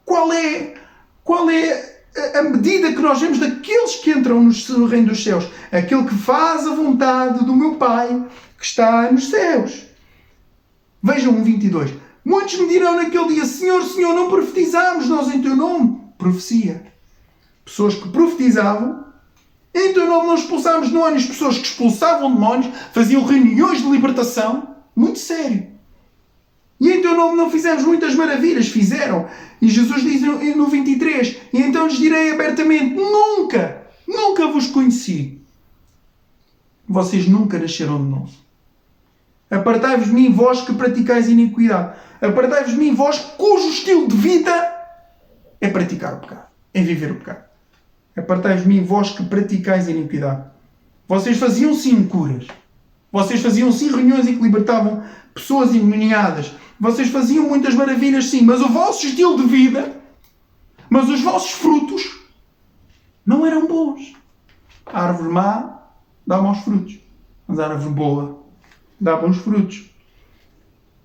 qual é a medida que nós vemos daqueles que entram no reino dos céus? Aquele que faz a vontade do meu Pai que está nos céus. Vejam 1:22. Muitos me dirão naquele dia, Senhor, Senhor, não profetizámos nós em Teu nome? Profecia. Pessoas que profetizavam, em Teu nome não expulsámos demónios. Pessoas que expulsavam demónios, faziam reuniões de libertação. Muito sério. E em Teu nome não fizemos muitas maravilhas. Fizeram. E Jesus diz no 23, e então lhes direi abertamente, nunca vos conheci. Vocês nunca nasceram de novo. Apartai-vos de mim, vós que praticais iniquidade. Apartai-vos de mim, vós cujo estilo de vida é praticar o pecado, é viver o pecado. Apartai-vos de mim, vós que praticais iniquidade. Vocês faziam sim curas. Vocês faziam sim reuniões em que libertavam pessoas endemoniadas. Vocês faziam muitas maravilhas sim, mas o vosso estilo de vida, mas os vossos frutos não eram bons. A árvore má dá maus frutos, mas a árvore boa dá bons frutos.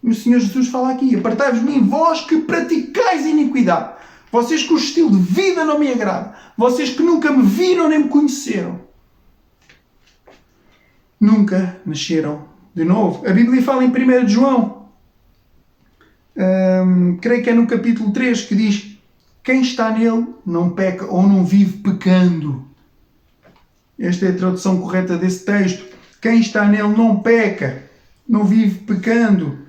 E o Senhor Jesus fala aqui, apartai-vos de mim, vós que praticais iniquidade. Vocês cujo estilo de vida não me agrada. Vocês que nunca me viram nem me conheceram. Nunca nasceram de novo. A Bíblia fala em 1 João, creio que é no capítulo 3, que diz, quem está nele não peca ou não vive pecando. Esta é a tradução correta desse texto. Quem está nele não peca, não vive pecando.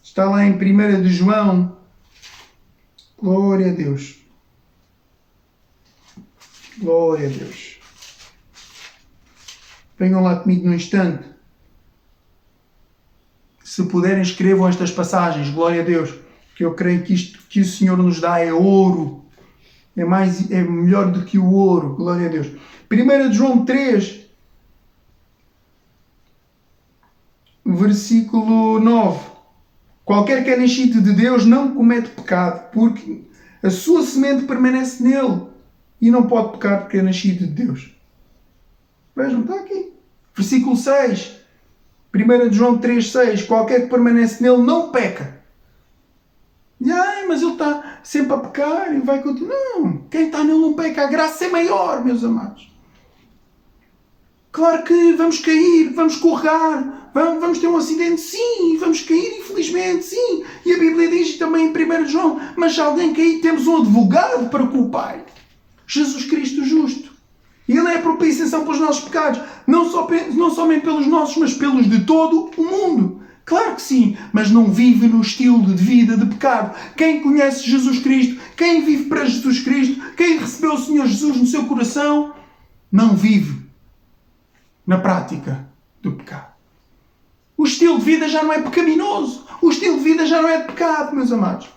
Está lá em 1 João. Glória a Deus. Glória a Deus. Venham lá comigo num instante. Se puderem, escrevam estas passagens. Glória a Deus. Que eu creio que isto que o Senhor nos dá é ouro. É melhor do que o ouro. Glória a Deus. 1 João 3. Versículo 9. Qualquer que é nascido de Deus não comete pecado, porque a sua semente permanece nele e não pode pecar porque é nascido de Deus. Vejam, está aqui. Versículo 6. 1 João 3,6. Qualquer que permanece nele não peca. E, mas ele está sempre a pecar e vai continuar. Não, quem está nele não peca. A graça é maior, meus amados. Claro que vamos cair, vamos escorregar, vamos ter um acidente, sim, vamos cair, infelizmente, sim. E a Bíblia diz também em 1 João, mas se alguém cair, temos um advogado para com o Pai, Jesus Cristo justo. Ele é a propiciação pelos nossos pecados, não somente pelos nossos, mas pelos de todo o mundo. Claro que sim, mas não vive no estilo de vida de pecado. Quem conhece Jesus Cristo, quem vive para Jesus Cristo, quem recebeu o Senhor Jesus no seu coração, não vive na prática do pecado. O estilo de vida já não é pecaminoso. O estilo de vida já não é de pecado, meus amados.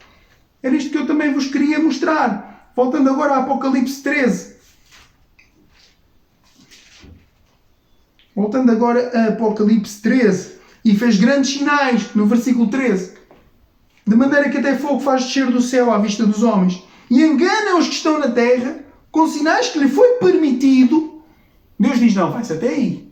Era isto que eu também vos queria mostrar. Voltando agora a Apocalipse 13. Voltando agora a Apocalipse 13. E fez grandes sinais, no versículo 13. De maneira que até fogo faz descer do céu à vista dos homens. E engana os que estão na terra, com sinais que lhe foi permitido. Deus diz, não, vai-se até aí.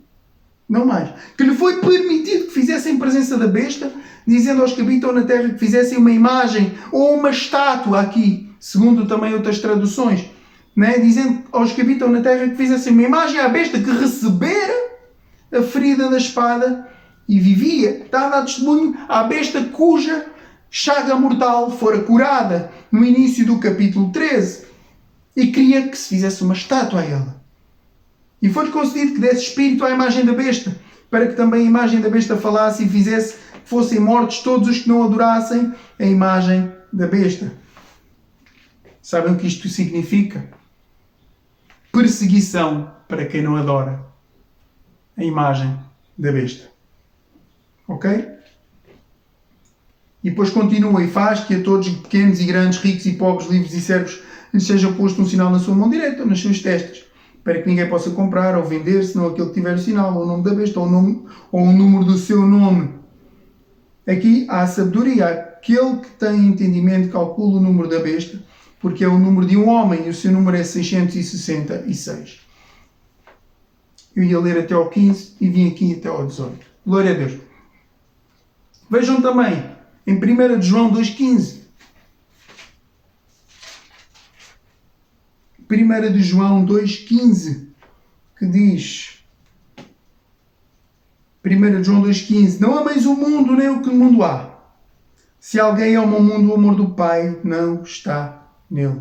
Não mais. Que lhe foi permitido que fizessem presença da besta, dizendo aos que habitam na terra que fizessem uma imagem ou uma estátua aqui, segundo também outras traduções, né? Dizendo aos que habitam na terra que fizessem uma imagem à besta que recebera a ferida da espada e vivia. Está a dar testemunho à besta cuja chaga mortal fora curada no início do capítulo 13. E queria que se fizesse uma estátua a ela. E foi-lhe concedido que desse espírito à imagem da besta, para que também a imagem da besta falasse e fizesse que fossem mortos todos os que não adorassem a imagem da besta. Sabem o que isto significa? Perseguição para quem não adora a imagem da besta. Ok? E depois continua e faz que a todos, pequenos e grandes, ricos e pobres, livres e servos, lhes seja posto um sinal na sua mão direita ou nas suas testas, para que ninguém possa comprar ou vender, senão aquele que tiver o sinal, ou o nome da besta, ou o número do seu nome. Aqui há a sabedoria. Aquele que tem entendimento calcula o número da besta, porque é o número de um homem e o seu número é 666. Eu ia ler até ao 15 e vim aqui até ao 18. Glória a Deus. Vejam também em 1 de João 2,15. 1 de João 2,15, que diz... 1 de João 2,15. Não ameis o mundo, nem o que no mundo há. Se alguém ama o mundo, o amor do Pai não está nele.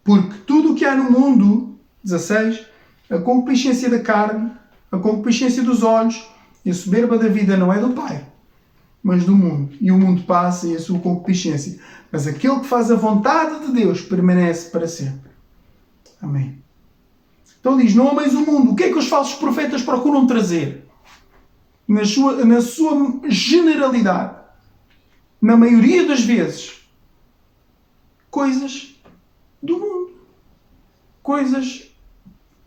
Porque tudo o que há no mundo, 16, a concupiscência da carne, a concupiscência dos olhos e a soberba da vida não é do Pai, mas do mundo. E o mundo passa e a sua concupiscência. Mas aquele que faz a vontade de Deus permanece para sempre. Amém. Então diz, não ameis o mundo. O que é que os falsos profetas procuram trazer? Na sua generalidade, na maioria das vezes, coisas do mundo. Coisas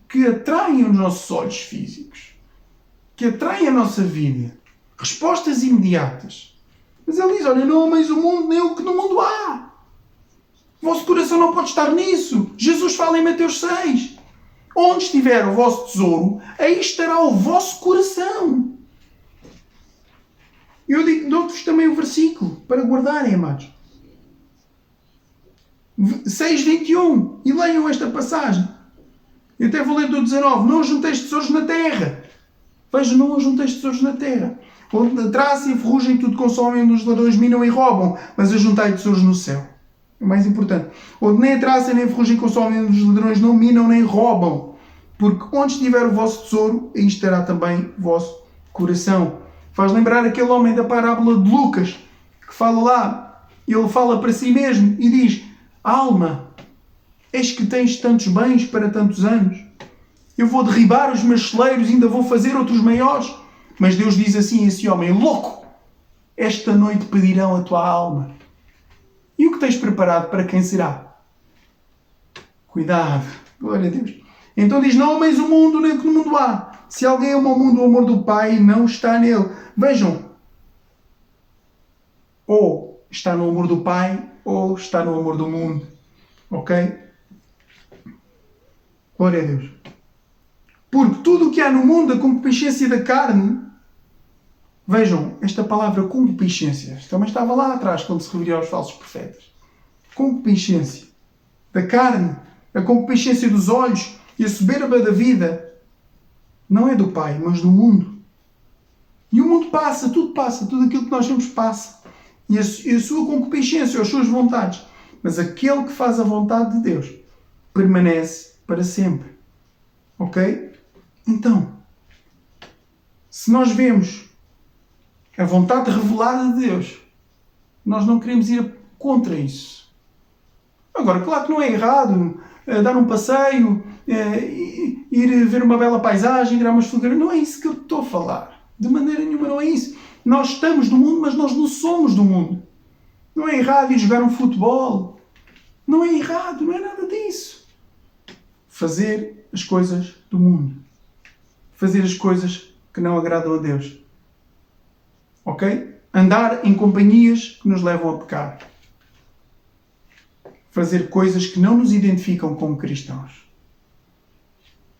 que atraem os nossos olhos físicos. Que atraem a nossa vida. Respostas imediatas. Mas ele diz, olha, não ameis o mundo, nem o que no mundo há. O vosso coração não pode estar nisso. Jesus fala em Mateus 6. Onde estiver o vosso tesouro, aí estará o vosso coração. Eu dou-vos também o versículo para guardarem, amados. 6:21. E leiam esta passagem. Eu até vou ler do 19. Não ajunteis tesouros na terra. Vejam, não ajunteis tesouros na terra. Onde traça e ferrugem tudo consomem, onde os ladrões minam e roubam, mas ajuntai tesouros no céu. É o mais importante. Onde nem a traça nem a ferrugem consomem, onde os ladrões não minam nem roubam. Porque onde estiver o vosso tesouro, aí estará também o vosso coração. Faz lembrar aquele homem da parábola de Lucas, que fala lá, ele fala para si mesmo e diz, alma, eis que tens tantos bens para tantos anos. Eu vou derribar os meus celeiros e ainda vou fazer outros maiores. Mas Deus diz assim a esse homem, louco, esta noite pedirão a tua alma. E o que tens preparado para quem será? Cuidado, glória a Deus. Então diz, não ameis o mundo nem o que no mundo há. Se alguém ama o mundo, o amor do Pai não está nele. Vejam, ou está no amor do Pai, ou está no amor do mundo. Ok? Glória a Deus. Porque tudo o que há no mundo, a concupiscência da carne, vejam, esta palavra concupiscência, também estava lá atrás, quando se referia aos falsos profetas. Concupiscência da carne, a concupiscência dos olhos e a soberba da vida, não é do Pai, mas do mundo. E o mundo passa, tudo aquilo que nós vemos passa. E a sua concupiscência, as suas vontades. Mas aquele que faz a vontade de Deus permanece para sempre. Ok? Então, se nós vemos a vontade revelada de Deus, nós não queremos ir contra isso. Agora, claro que não é errado dar um passeio, ir ver uma bela paisagem, tirar umas fotografias. Não é isso que eu estou a falar. De maneira nenhuma, não é isso. Nós estamos do mundo, mas nós não somos do mundo. Não é errado ir jogar um futebol. Não é errado, não é nada disso. Fazer as coisas do mundo. Fazer as coisas que não agradam a Deus. Ok? Andar em companhias que nos levam a pecar. Fazer coisas que não nos identificam como cristãos.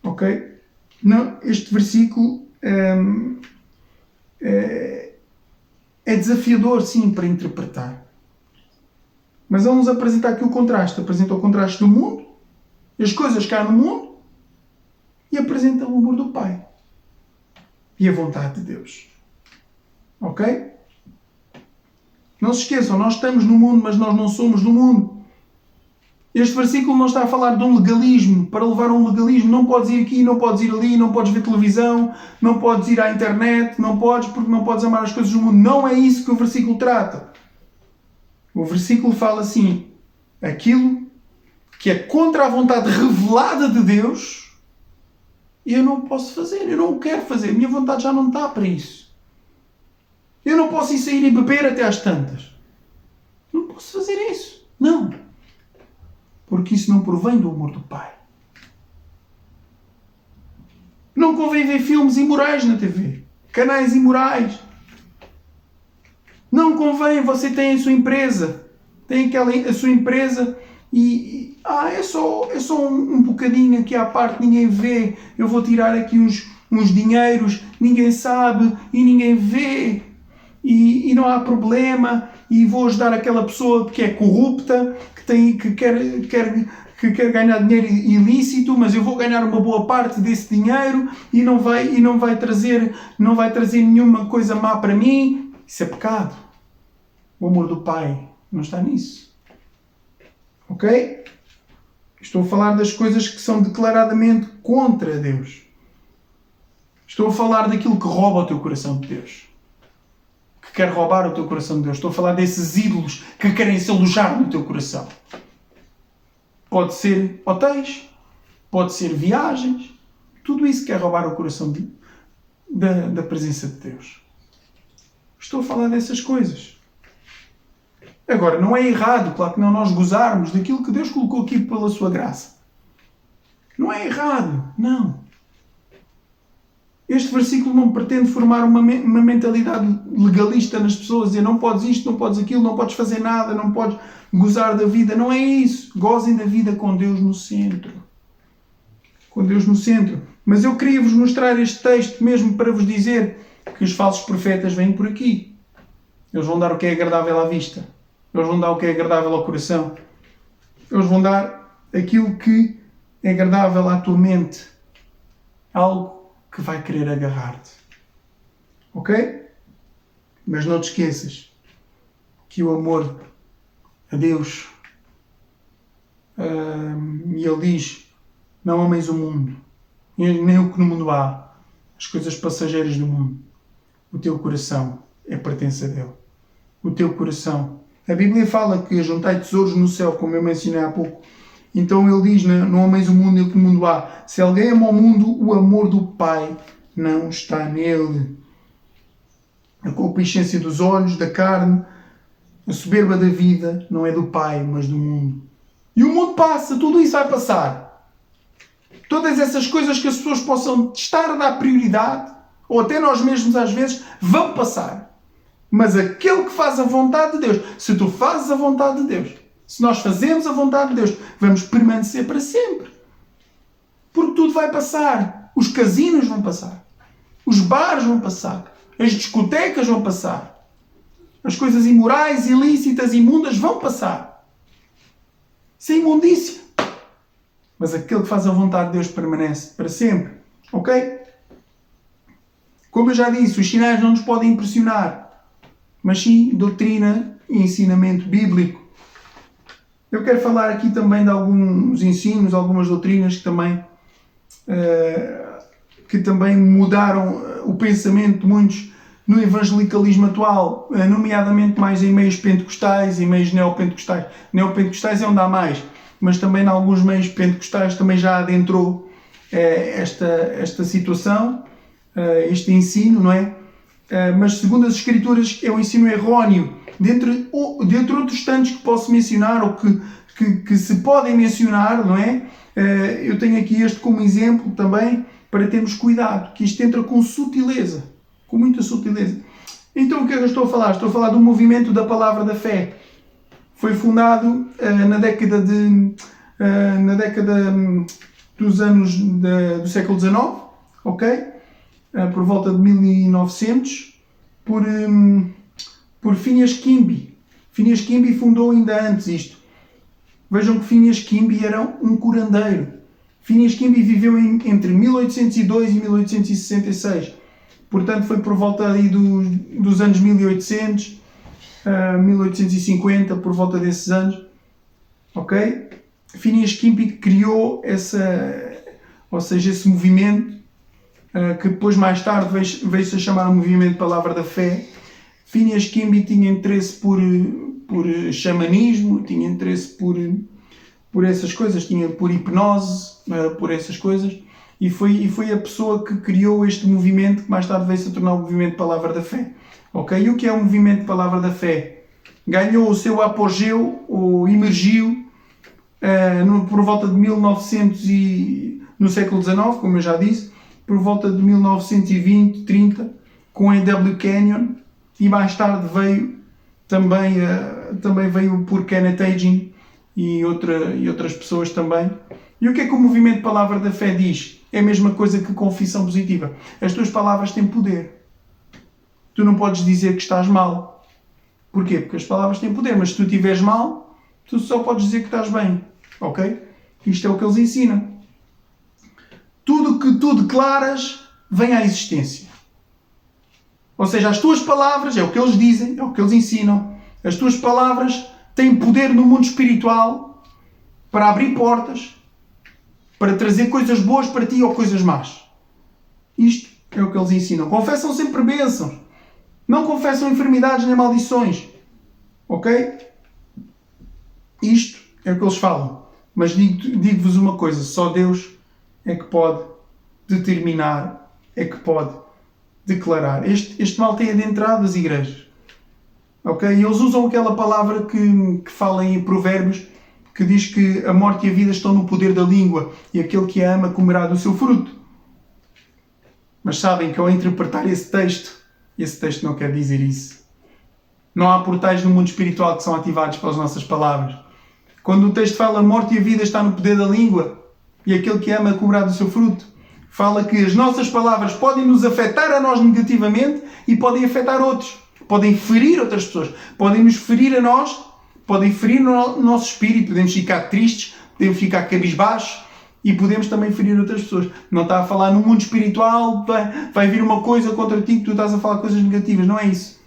Ok? Não, este versículo é desafiador, sim, para interpretar. Mas vamos apresentar aqui o contraste. Apresenta o contraste do mundo, as coisas que há no mundo, e apresenta o amor do Pai. E a vontade de Deus. Ok? Não se esqueçam, nós estamos no mundo, mas nós não somos do mundo. Este versículo não está a falar de um legalismo. Para levar a um legalismo, não podes ir aqui, não podes ir ali, não podes ver televisão, não podes ir à internet, não podes porque não podes amar as coisas do mundo. Não é isso que o versículo trata. O versículo fala assim, aquilo que é contra a vontade revelada de Deus, eu não posso fazer, eu não o quero fazer. A minha vontade já não está para isso. Eu não posso ir sair e beber até às tantas. Não posso fazer isso. Não. Porque isso não provém do amor do Pai. Não convém ver filmes imorais na TV. Canais imorais. Não convém, você tem a sua empresa. Tem a sua empresa e é só um bocadinho aqui à parte, ninguém vê. Eu vou tirar aqui uns dinheiros, ninguém sabe e ninguém vê. E não há problema. E vou ajudar aquela pessoa que é corrupta, que quer ganhar dinheiro ilícito, mas eu vou ganhar uma boa parte desse dinheiro e não vai trazer nenhuma coisa má para mim. Isso é pecado. O amor do Pai não está nisso. Ok? Estou a falar das coisas que são declaradamente contra Deus. Estou a falar daquilo que rouba o teu coração de Deus. Que quer roubar o teu coração de Deus. Estou a falar desses ídolos que querem se alojar no teu coração. Pode ser hotéis, pode ser viagens. Tudo isso quer roubar o coração da presença de Deus. Estou a falar dessas coisas. Agora, não é errado, claro que não, nós gozarmos daquilo que Deus colocou aqui pela sua graça. Não é errado, não. Este versículo não pretende formar uma mentalidade legalista nas pessoas, dizer não podes isto, não podes aquilo, não podes fazer nada, não podes gozar da vida. Não é isso. Gozem da vida com Deus no centro. Com Deus no centro. Mas eu queria vos mostrar este texto mesmo para vos dizer que os falsos profetas vêm por aqui. Eles vão dar o que é agradável à vista. Eles vão dar o que é agradável ao coração. Eles vão dar aquilo que é agradável à tua mente. Algo que vai querer agarrar-te. Ok? Mas não te esqueças que o amor a Deus, e Ele diz, não ameis o mundo, nem o que no mundo há, as coisas passageiras do mundo. O teu coração é pertence a Deus. O teu coração. A Bíblia fala que ajuntai tesouros no céu, como eu mencionei há pouco. Então ele diz, não ameis o mundo e o que no mundo há. Se alguém ama o mundo, o amor do Pai não está nele. A concupiscência dos olhos, da carne, a soberba da vida, não é do Pai, mas do mundo. E o mundo passa, tudo isso vai passar. Todas essas coisas que as pessoas possam estar a dar prioridade, ou até nós mesmos às vezes, vão passar. Mas aquele que faz a vontade de Deus, se tu fazes a vontade de Deus, se nós fazemos a vontade de Deus, vamos permanecer para sempre. Porque tudo vai passar. Os casinos vão passar. Os bares vão passar. As discotecas vão passar. As coisas imorais, ilícitas, imundas vão passar. Isso é imundícia. Mas aquele que faz a vontade de Deus permanece para sempre. Ok? Como eu já disse, os sinais não nos podem impressionar. Mas sim doutrina e ensinamento bíblico. Eu quero falar aqui também de alguns ensinos, algumas doutrinas que também mudaram o pensamento de muitos no evangelicalismo atual, nomeadamente mais em meios pentecostais e meios neopentecostais. Neopentecostais é onde há mais, mas também em alguns meios pentecostais também já adentrou esta situação, este ensino, não é? mas segundo as Escrituras é um ensino erróneo. Dentre outros tantos que posso mencionar, ou que se podem mencionar, não é? Eu tenho aqui este como exemplo também, para termos cuidado, que isto entra com sutileza, com muita sutileza. Então o que é que eu estou a falar? Estou a falar do movimento da Palavra da Fé. Foi fundado na década dos anos do século XIX, ok? Por volta de 1900, por Phineas Quimby. Phineas Quimby fundou ainda antes isto. Vejam que Phineas Quimby era um curandeiro. Phineas Quimby viveu entre 1802 e 1866. Portanto, foi por volta aí dos anos 1800, 1850, por volta desses anos. Ok? Phineas Quimby criou esse movimento, que depois, mais tarde, veio-se a chamar o Movimento Palavra da Fé. Phineas Quimby tinha interesse por xamanismo, tinha interesse por essas coisas, tinha por hipnose, por essas coisas, e foi a pessoa que criou este movimento que mais tarde veio-se a tornar o Movimento Palavra da Fé. Ok? E o que é o Movimento Palavra da Fé? Ganhou o seu apogeu, ou emergiu, por volta de 1900 no século XIX, como eu já disse, por volta de 1920, 30, com a A.W. Kenyon, e mais tarde veio também veio por Kenneth Hagin e outras pessoas também. E o que é que o Movimento Palavra da Fé diz? É a mesma coisa que confissão positiva. As tuas palavras têm poder. Tu não podes dizer que estás mal. Porquê? Porque as palavras têm poder, mas se tu estiveres mal, tu só podes dizer que estás bem. Ok? Isto é o que eles ensinam. Tudo que tu declaras vem à existência. Ou seja, as tuas palavras, é o que eles dizem, é o que eles ensinam. As tuas palavras têm poder no mundo espiritual para abrir portas, para trazer coisas boas para ti ou coisas más. Isto é o que eles ensinam. Confessam sempre bênçãos. Não confessam enfermidades nem maldições. Ok? Isto é o que eles falam. Mas digo-vos uma coisa. Só Deus é que pode determinar, é que pode declarar. Este mal tem adentrado as igrejas. Ok? E eles usam aquela palavra que fala em Provérbios, que diz que a morte e a vida estão no poder da língua e aquele que a ama comerá do seu fruto. Mas sabem que ao interpretar esse texto não quer dizer isso. Não há portais no mundo espiritual que são ativados pelas nossas palavras. Quando o texto fala a morte e a vida está no poder da língua e aquele que ama comerá do seu fruto, fala que as nossas palavras podem nos afetar a nós negativamente e podem afetar outros. Podem ferir outras pessoas. Podem nos ferir a nós, podem ferir o nosso espírito. Podemos ficar tristes, podemos ficar cabisbaixos e podemos também ferir outras pessoas. Não está a falar no mundo espiritual, vai vir uma coisa contra ti que tu estás a falar coisas negativas. Não é isso.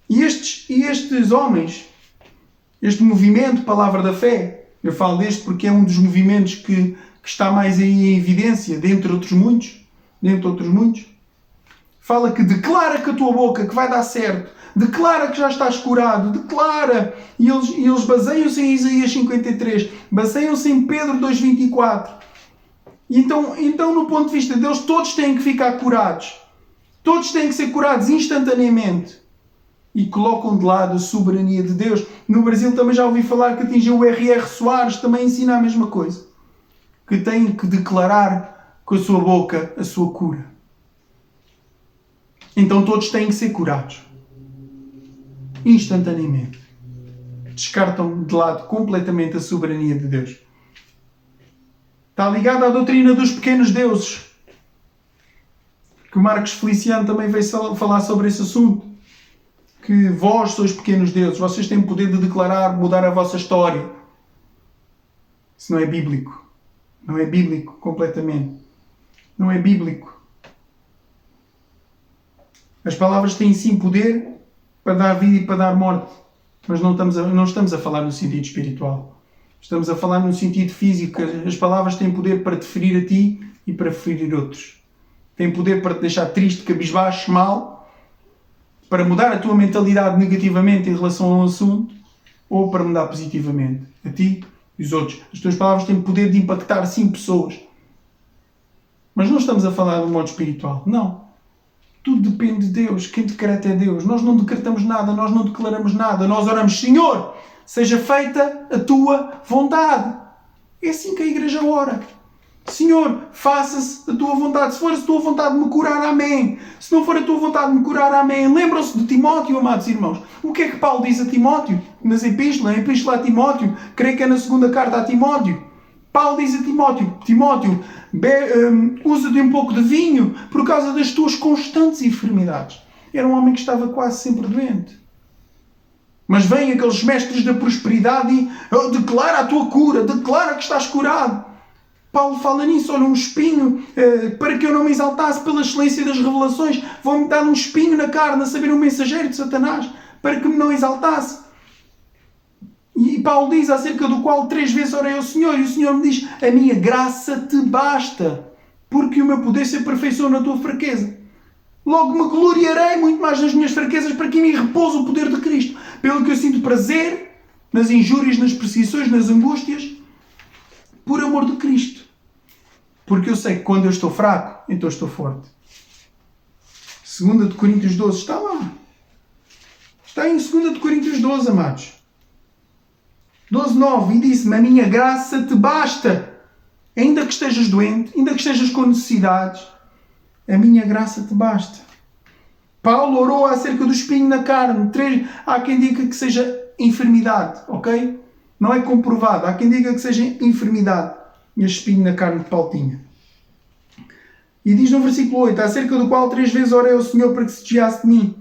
E estes homens, este movimento Palavra da Fé, eu falo deste porque é um dos movimentos que está mais aí em evidência, dentre outros muitos, fala que declara com a tua boca que vai dar certo, declara que já estás curado, declara, e eles baseiam-se em Isaías 53, baseiam-se em Pedro 2,24. Então, no ponto de vista de Deus, todos têm que ficar curados, todos têm que ser curados instantaneamente. E colocam de lado a soberania de Deus. No Brasil também já ouvi falar que atingiu o R.R. Soares, também ensina a mesma coisa. Que tem que declarar com a sua boca a sua cura. Então todos têm que ser curados. Instantaneamente. Descartam de lado completamente a soberania de Deus. Está ligado à doutrina dos pequenos deuses. Que o Marcos Feliciano também veio falar sobre esse assunto. Que vós sois pequenos deuses, vocês têm o poder de declarar, mudar a vossa história. Isso não é bíblico. Não é bíblico completamente. Não é bíblico. As palavras têm sim poder para dar vida e para dar morte. Mas não estamos a falar no sentido espiritual. Estamos a falar no sentido físico. As palavras têm poder para te ferir a ti e para ferir outros. Têm poder para te deixar triste, cabisbaixo, mal, para mudar a tua mentalidade negativamente em relação a um assunto, ou para mudar positivamente a ti e os outros. As tuas palavras têm poder de impactar, sim, pessoas. Mas não estamos a falar de um modo espiritual. Não. Tudo depende de Deus. Quem decreta é Deus. Nós não decretamos nada, nós não declaramos nada. Nós oramos, Senhor, seja feita a tua vontade. É assim que a igreja ora. Senhor, faça-se a tua vontade. Se for a tua vontade de me curar, amém. Se não for a tua vontade de me curar, amém. Lembram-se de Timóteo, amados irmãos. O que é que Paulo diz a Timóteo? Nas epístolas, a epístola a Timóteo, creio que é na segunda carta a Timóteo. Paulo diz a Timóteo, Timóteo, usa de um pouco de vinho por causa das tuas constantes enfermidades. Era um homem que estava quase sempre doente. Mas vêm aqueles mestres da prosperidade e declara a tua cura, declara que estás curado. Paulo fala nisso, olha, um espinho, para que eu não me exaltasse pela excelência das revelações, vão-me dar um espinho na carne, a saber, um mensageiro de Satanás, para que me não exaltasse. E Paulo diz, acerca do qual 3 vezes orei ao Senhor, e o Senhor me diz, a minha graça te basta, porque o meu poder se aperfeiçoa na tua fraqueza. Logo me gloriarei muito mais nas minhas fraquezas, para que em mim repousa o poder de Cristo, pelo que eu sinto prazer nas injúrias, nas perseguições, nas angústias, por amor de Cristo. Porque eu sei que quando eu estou fraco, então estou forte. 2 de Coríntios 12, está lá. Está em 2 de Coríntios 12, amados. 12:9, e disse-me, a minha graça te basta. Ainda que estejas doente, ainda que estejas com necessidades, a minha graça te basta. Paulo orou acerca do espinho na carne. Há quem diga que seja enfermidade, ok? Não é comprovado. Há quem diga que seja enfermidade. E este espinho na carne que Paulo tinha. E diz no versículo 8, acerca do qual 3 vezes orei ao Senhor para que se desviasse de mim.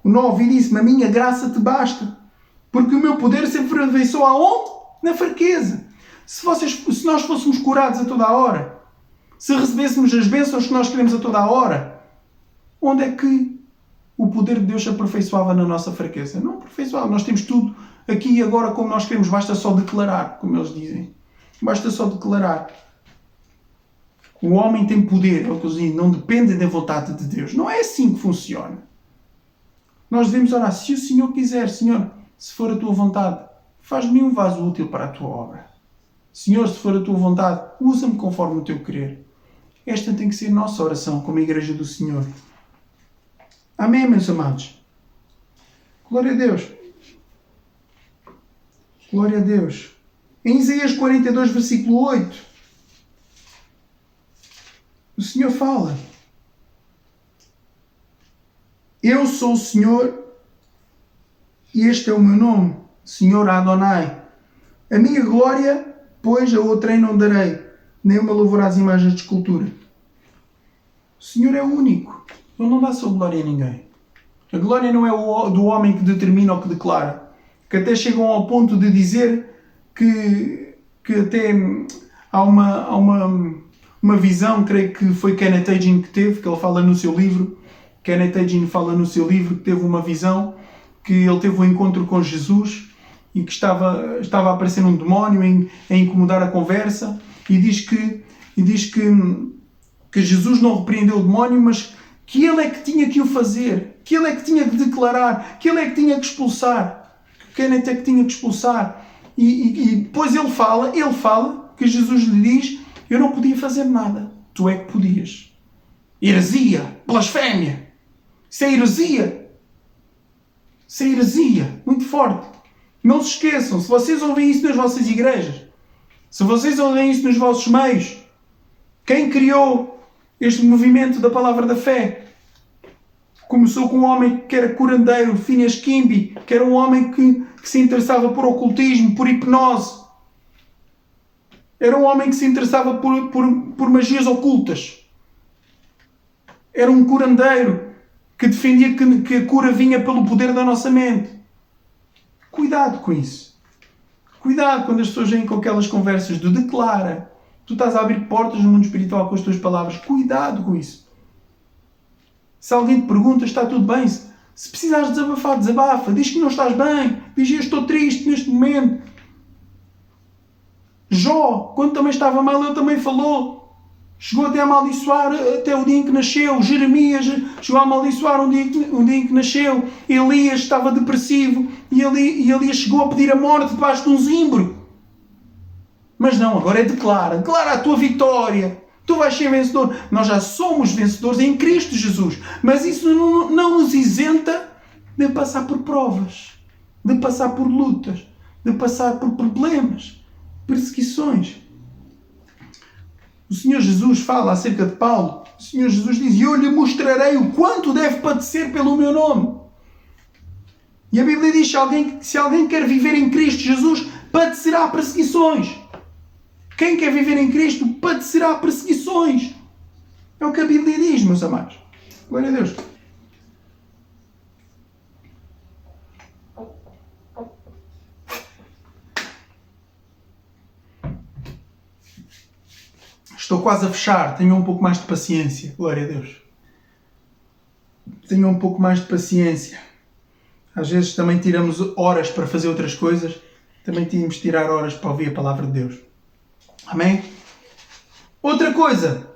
O 9, e disse-me, a minha graça te basta. Porque o meu poder se aperfeiçoa aonde? Na fraqueza. Se nós fôssemos curados a toda a hora, se recebêssemos as bênçãos que nós queremos a toda a hora, onde é que o poder de Deus se aperfeiçoava na nossa fraqueza? Não aperfeiçoava. Nós temos tudo aqui e agora como nós queremos. Basta só declarar, como eles dizem. Basta só declarar. O homem tem poder, é o que eles dizem, não depende da vontade de Deus. Não é assim que funciona. Nós devemos orar, se o Senhor quiser, Senhor, se for a tua vontade, faz-me um vaso útil para a tua obra. Senhor, se for a tua vontade, usa-me conforme o teu querer. Esta tem que ser a nossa oração como a Igreja do Senhor. Amém, meus amados? Glória a Deus. Glória a Deus. Em Isaías 42, versículo 8, o Senhor fala. Eu sou o Senhor e este é o meu nome, Senhor Adonai. A minha glória, pois, a outrem não darei, nem uma louvor às imagens de escultura. O Senhor é o único. Ele não dá sua glória a ninguém. A glória não é do homem que determina ou que declara. Que até chegam ao ponto de dizer que até há uma visão, creio que foi Kenneth Hagin que teve, que ele fala no seu livro. Kenneth Hagin fala no seu livro que teve uma visão, que ele teve um encontro com Jesus e que estava a aparecer um demónio a incomodar a conversa, e diz que Jesus não repreendeu o demónio, mas que ele é que tinha que o fazer, que ele é que tinha que declarar, que ele é que tinha que expulsar, que Kenneth é que tinha que expulsar. E depois ele fala que Jesus lhe diz, eu não podia fazer nada, tu é que podias. Heresia, blasfémia, isso é heresia. Isso é heresia, muito forte. Não se esqueçam, se vocês ouvem isso nas vossas igrejas, se vocês ouvem isso nos vossos meios, quem criou este movimento da palavra da fé? Começou com um homem que era curandeiro, Phineas Kimby, que era um homem que se interessava por ocultismo, por hipnose. Era um homem que se interessava por magias ocultas. Era um curandeiro que defendia que a cura vinha pelo poder da nossa mente. Cuidado com isso. Cuidado quando as pessoas vêm com aquelas conversas de declara. Tu estás a abrir portas no mundo espiritual com as tuas palavras. Cuidado com isso. Se alguém te pergunta, está tudo bem? Se precisares desabafar, desabafa. Diz que não estás bem. Diz, eu estou triste neste momento. Jó, quando também estava mal, ele também falou. Chegou até a amaldiçoar até o dia em que nasceu. Jeremias chegou a amaldiçoar um dia em que nasceu. Elias estava depressivo e Elias chegou a pedir a morte debaixo de um zimbro. Mas não, agora é declara. Declara a tua vitória. Tu vais ser vencedor. Nós já somos vencedores em Cristo Jesus. Mas isso não nos isenta de passar por provas, de passar por lutas, de passar por problemas, perseguições. O Senhor Jesus fala acerca de Paulo. O Senhor Jesus diz: eu lhe mostrarei o quanto deve padecer pelo meu nome. E a Bíblia diz: se alguém quer viver em Cristo Jesus, padecerá perseguições. Quem quer viver em Cristo, padecerá perseguições. É o que a Bíblia diz, meus amados. Glória a Deus. Estou quase a fechar. Tenham um pouco mais de paciência. Glória a Deus. Tenham um pouco mais de paciência. Às vezes também tiramos horas para fazer outras coisas. Também tínhamos de tirar horas para ouvir a palavra de Deus. Amém? Outra coisa.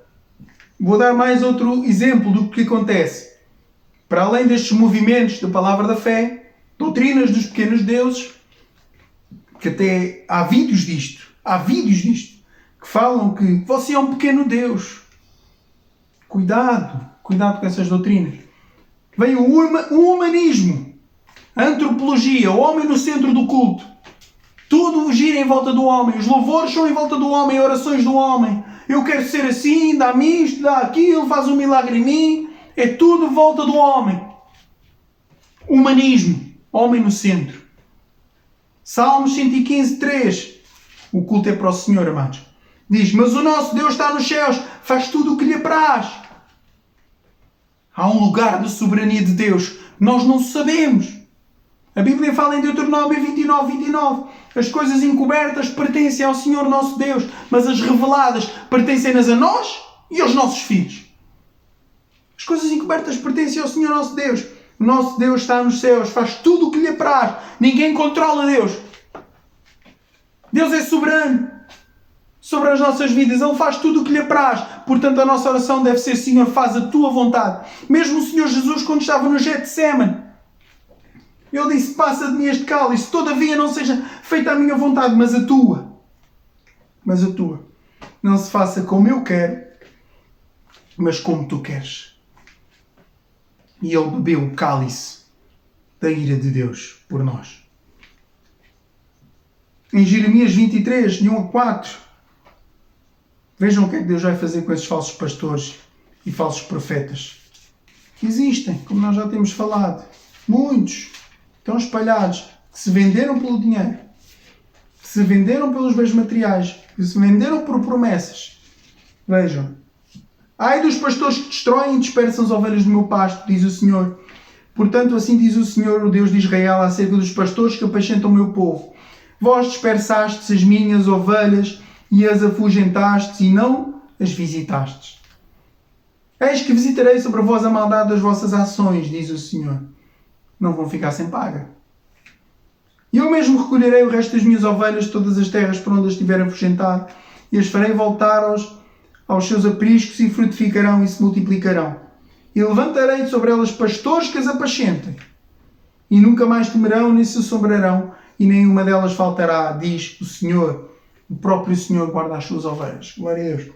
Vou dar mais outro exemplo do que acontece. Para além destes movimentos da palavra da fé, doutrinas dos pequenos deuses, que até há vídeos disto, que falam que você é um pequeno Deus. Cuidado com essas doutrinas. Vem o humanismo, a antropologia, o homem no centro do culto. Tudo gira em volta do homem. Os louvores são em volta do homem, orações do homem. Eu quero ser assim, dá-me isto, dá aquilo, faz um milagre em mim. É tudo em volta do homem. Humanismo, homem no centro. Salmos 115, 3. O culto é para o Senhor, amados. Diz: mas o nosso Deus está nos céus, faz tudo o que lhe apraz. Há um lugar de soberania de Deus. Nós não sabemos. A Bíblia fala em Deuteronômio 29. As coisas encobertas pertencem ao Senhor nosso Deus, mas as reveladas pertencem-nas a nós e aos nossos filhos. As coisas encobertas pertencem ao Senhor nosso Deus. O nosso Deus está nos céus, faz tudo o que lhe apraz. Ninguém controla Deus. Deus é soberano sobre as nossas vidas. Ele faz tudo o que lhe apraz. Portanto, a nossa oração deve ser: Senhor, faz a tua vontade. Mesmo o Senhor Jesus, quando estava no Getsemane, Ele disse: passa de mim este cálice, todavia não seja feita a minha vontade, mas a tua. Mas a tua. Não se faça como eu quero, mas como tu queres. E Ele bebeu o cálice da ira de Deus por nós. Em Jeremias 23, de 1 a 4, vejam o que é que Deus vai fazer com esses falsos pastores e falsos profetas. Que existem, como nós já temos falado. Muitos estão espalhados, que se venderam pelo dinheiro, que se venderam pelos bens materiais, que se venderam por promessas. Vejam. Ai dos pastores que destroem e dispersam as ovelhas do meu pasto, diz o Senhor. Portanto, assim diz o Senhor, o Deus de Israel, acerca dos pastores que apacentam o meu povo. Vós dispersastes as minhas ovelhas e as afugentastes e não as visitastes. Eis que visitarei sobre vós a maldade das vossas ações, diz o Senhor. Não vão ficar sem paga. E eu mesmo recolherei o resto das minhas ovelhas de todas as terras por onde as tiver afugentado e as farei voltar aos seus apriscos e frutificarão e se multiplicarão. E levantarei sobre elas pastores que as apacentem. E nunca mais temerão nem se assombrarão e nenhuma delas faltará, diz o Senhor. O próprio Senhor guarda as suas ovelhas. Glória a Deus.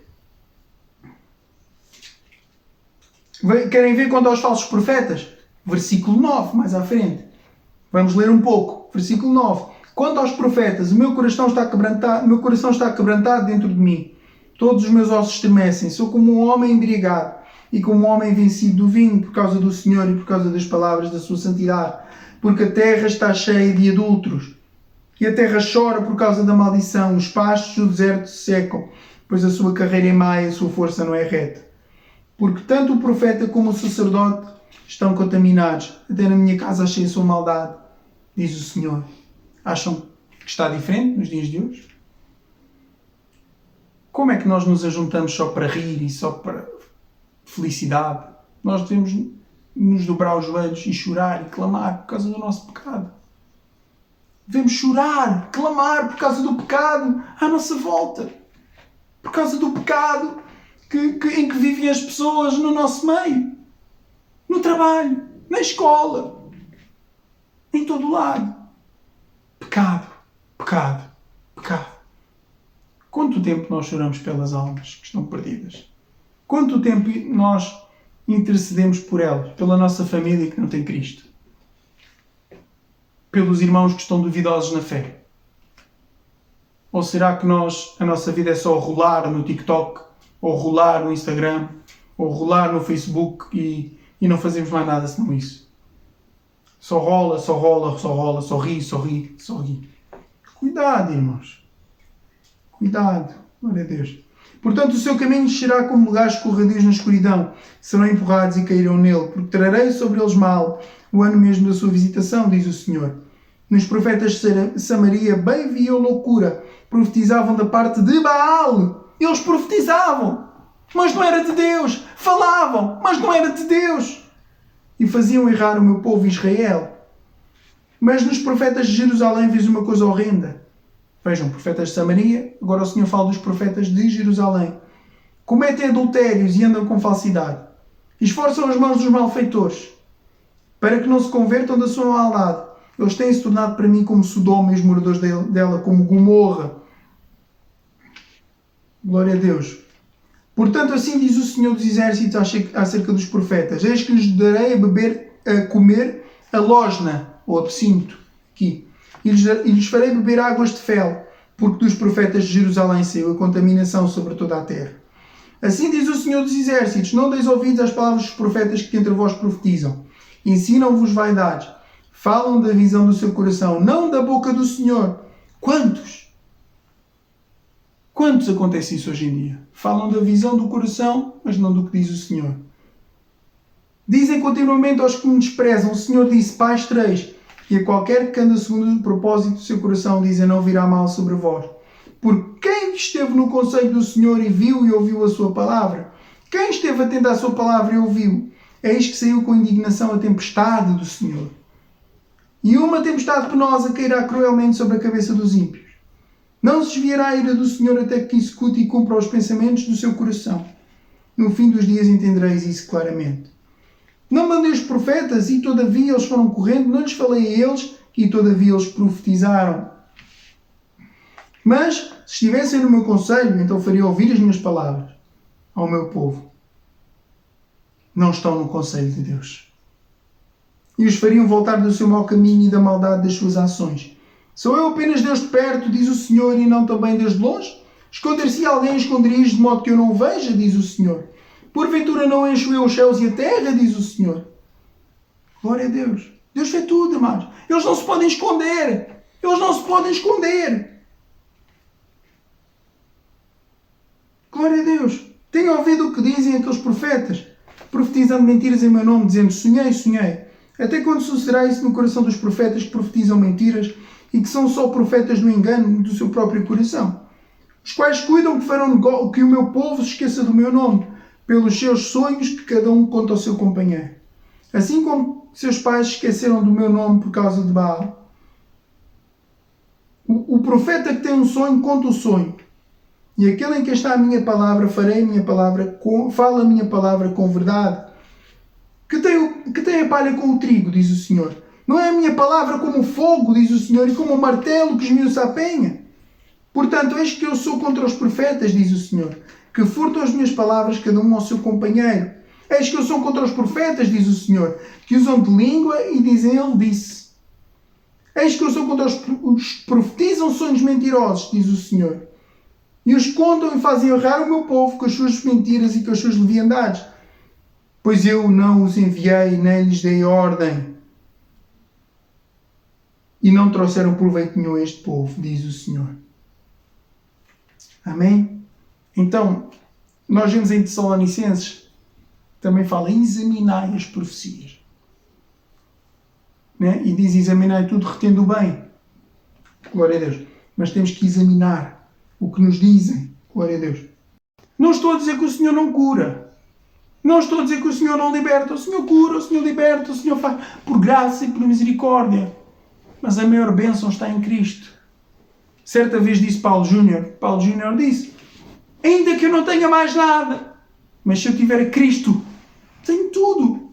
Querem ver quanto aos falsos profetas? Versículo 9, mais à frente. Vamos ler um pouco. Versículo 9. Quanto aos profetas, o meu coração está quebrantado dentro de mim. Todos os meus ossos estremecem. Sou como um homem embriagado e como um homem vencido do vinho por causa do Senhor e por causa das palavras da sua santidade. Porque a terra está cheia de adúlteros. E a terra chora por causa da maldição. Os pastos do deserto se secam, pois a sua carreira é má e a sua força não é reta. Porque tanto o profeta como o sacerdote estão contaminados. Até na minha casa achei a sua maldade, diz o Senhor. Acham que está diferente nos dias de hoje? Como é que nós nos ajuntamos só para rir e só para felicidade? Nós devemos nos dobrar os joelhos e chorar e clamar por causa do nosso pecado. Devemos chorar, clamar por causa do pecado à nossa volta. Por causa do pecado em que vivem as pessoas no nosso meio. No trabalho, na escola, em todo o lado. Pecado, pecado, pecado. Quanto tempo nós choramos pelas almas que estão perdidas? Quanto tempo nós intercedemos por elas, pela nossa família que não tem Cristo? Pelos irmãos que estão duvidosos na fé? Ou será que a nossa vida é só rolar no TikTok, ou rolar no Instagram, ou rolar no Facebook e não fazemos mais nada senão isso? Só rola, só rola, só rola, só ri, só ri, só ri. Cuidado, irmãos. Cuidado. Glória a Deus. Portanto, o seu caminho será como lugares escorregadios na escuridão. Serão empurrados e cairão nele, porque trarei sobre eles mal o ano mesmo da sua visitação, diz o Senhor. Nos profetas de Samaria bem viam loucura. Profetizavam da parte de Baal. Eles profetizavam, mas não era de Deus. Falavam, mas não era de Deus. E faziam errar o meu povo Israel. Mas nos profetas de Jerusalém fiz uma coisa horrenda. Vejam, profetas de Samaria, agora o Senhor fala dos profetas de Jerusalém. Cometem adultérios e andam com falsidade. Esforçam as mãos dos malfeitores, para que não se convertam da sua maldade. Eles têm-se tornado para mim como Sodoma e os moradores dela, como Gomorra. Glória a Deus. Portanto, assim diz o Senhor dos Exércitos acerca dos profetas. Eis que lhes darei a comer a losna, ou absinto, aqui. E lhes farei beber águas de fel, porque dos profetas de Jerusalém saiu a contaminação sobre toda a terra. Assim diz o Senhor dos Exércitos: não deis ouvidos às palavras dos profetas que entre vós profetizam. Ensinam-vos vaidades. Falam da visão do seu coração, não da boca do Senhor. Quantos? Quantos acontece isso hoje em dia? Falam da visão do coração, mas não do que diz o Senhor. Dizem continuamente aos que me desprezam: o Senhor disse, paz tereis. E a qualquer que anda segundo o propósito do seu coração, dizem, não virá mal sobre vós. Porque quem esteve no conselho do Senhor e viu e ouviu a sua palavra? Quem esteve atento à sua palavra e ouviu? Eis que saiu com indignação a tempestade do Senhor. E uma tempestade penosa cairá cruelmente sobre a cabeça dos ímpios. Não se desviará a ira do Senhor até que execute e cumpra os pensamentos do seu coração. No fim dos dias entendereis isso claramente. Não mandei os profetas e todavia eles foram correndo, não lhes falei a eles e todavia eles profetizaram. Mas, se estivessem no meu conselho, então faria ouvir as minhas palavras ao meu povo. Não estão no conselho de Deus. E os fariam voltar do seu mau caminho e da maldade das suas ações. Sou eu apenas Deus de perto, diz o Senhor, e não também Deus de longe? Esconder-se alguém esconderijo de modo que eu não o veja, diz o Senhor. Porventura não encho eu os céus e a terra, diz o Senhor. Glória a Deus. Deus fez tudo, amados. Eles não se podem esconder. Eles não se podem esconder. Glória a Deus. Tenho ouvido o que dizem aqueles profetas, profetizando mentiras em meu nome, dizendo, sonhei, sonhei. Até quando sucederá isso no coração dos profetas que profetizam mentiras e que são só profetas do engano do seu próprio coração? Os quais cuidam que farão que o meu povo se esqueça do meu nome, pelos seus sonhos que cada um conta ao seu companheiro. Assim como seus pais se esqueceram do meu nome por causa de Baal. O profeta que tem um sonho, conta o sonho. E aquele em que está a minha palavra, farei a minha palavra, fala a minha palavra com verdade. Que tem a palha com o trigo, diz o Senhor. Não é a minha palavra como o fogo, diz o Senhor, e como o martelo que esmiuça a penha. Portanto, eis que eu sou contra os profetas, diz o Senhor, que furtam as minhas palavras, cada um ao seu companheiro. Eis que eu sou contra os profetas, diz o Senhor, que usam de língua e dizem, ele disse. Eis que eu sou contra os que profetizam sonhos mentirosos, diz o Senhor, e os contam e fazem errar o meu povo com as suas mentiras e com as suas leviandades. Pois eu não os enviei, nem lhes dei ordem, e não trouxeram proveito nenhum a este povo, diz o Senhor. Amém? Então, nós vemos em Tessalonicenses, também fala, examinai as profecias. Né? E diz, examinai tudo, retendo o bem. Glória a Deus. Mas temos que examinar o que nos dizem. Glória a Deus. Não estou a dizer que o Senhor não cura. Não estou a dizer que o Senhor não liberta. O Senhor cura, o Senhor liberta, o Senhor faz por graça e por misericórdia. Mas a maior bênção está em Cristo. Certa vez disse Paulo Júnior disse, ainda que eu não tenha mais nada, mas se eu tiver Cristo, tenho tudo.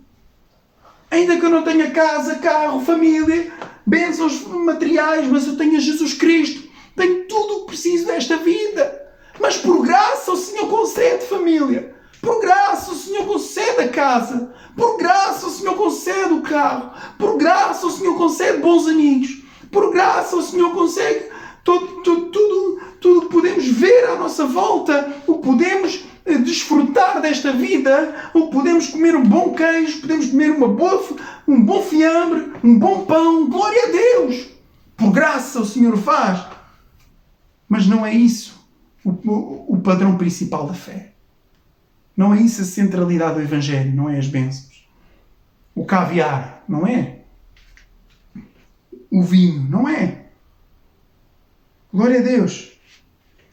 Ainda que eu não tenha casa, carro, família, bênçãos materiais, mas eu tenho Jesus Cristo. Tenho tudo o que preciso desta vida. Mas por graça o Senhor concede, família. Por graça o Senhor concede a casa. Por graça o Senhor concede o carro. Por graça o Senhor concede bons amigos. Por graça o Senhor consegue tudo que podemos ver à nossa volta. O que podemos desfrutar desta vida. O que podemos comer um bom queijo. Podemos comer um bom fiambre. Um bom pão. Glória a Deus. Por graça o Senhor faz. Mas não é isso o padrão principal da fé. Não é isso a centralidade do Evangelho, não é as bênçãos. O caviar, não é? O vinho, não é? Glória a Deus.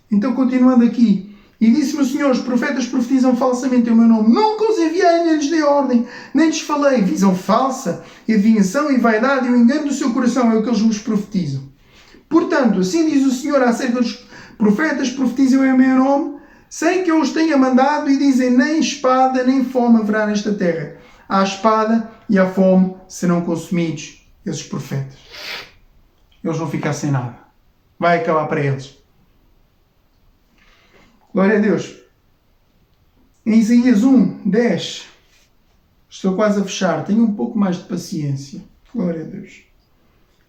Então, continuando aqui. E disse-me o Senhor, os profetas profetizam falsamente em meu nome. Nunca os enviei, nem lhes dei ordem, nem lhes falei. Visão falsa, adivinhação e vaidade e o engano do seu coração é o que eles vos profetizam. Portanto, assim diz o Senhor acerca dos profetas profetizam em meu nome, sem que eu os tenha mandado, e dizem, nem espada nem fome haverá nesta terra. A espada e a fome serão consumidos, esses profetas. Eles vão ficar sem nada. Vai acabar para eles. Glória a Deus. Em Isaías 1, 10. Estou quase a fechar. Tenho um pouco mais de paciência. Glória a Deus.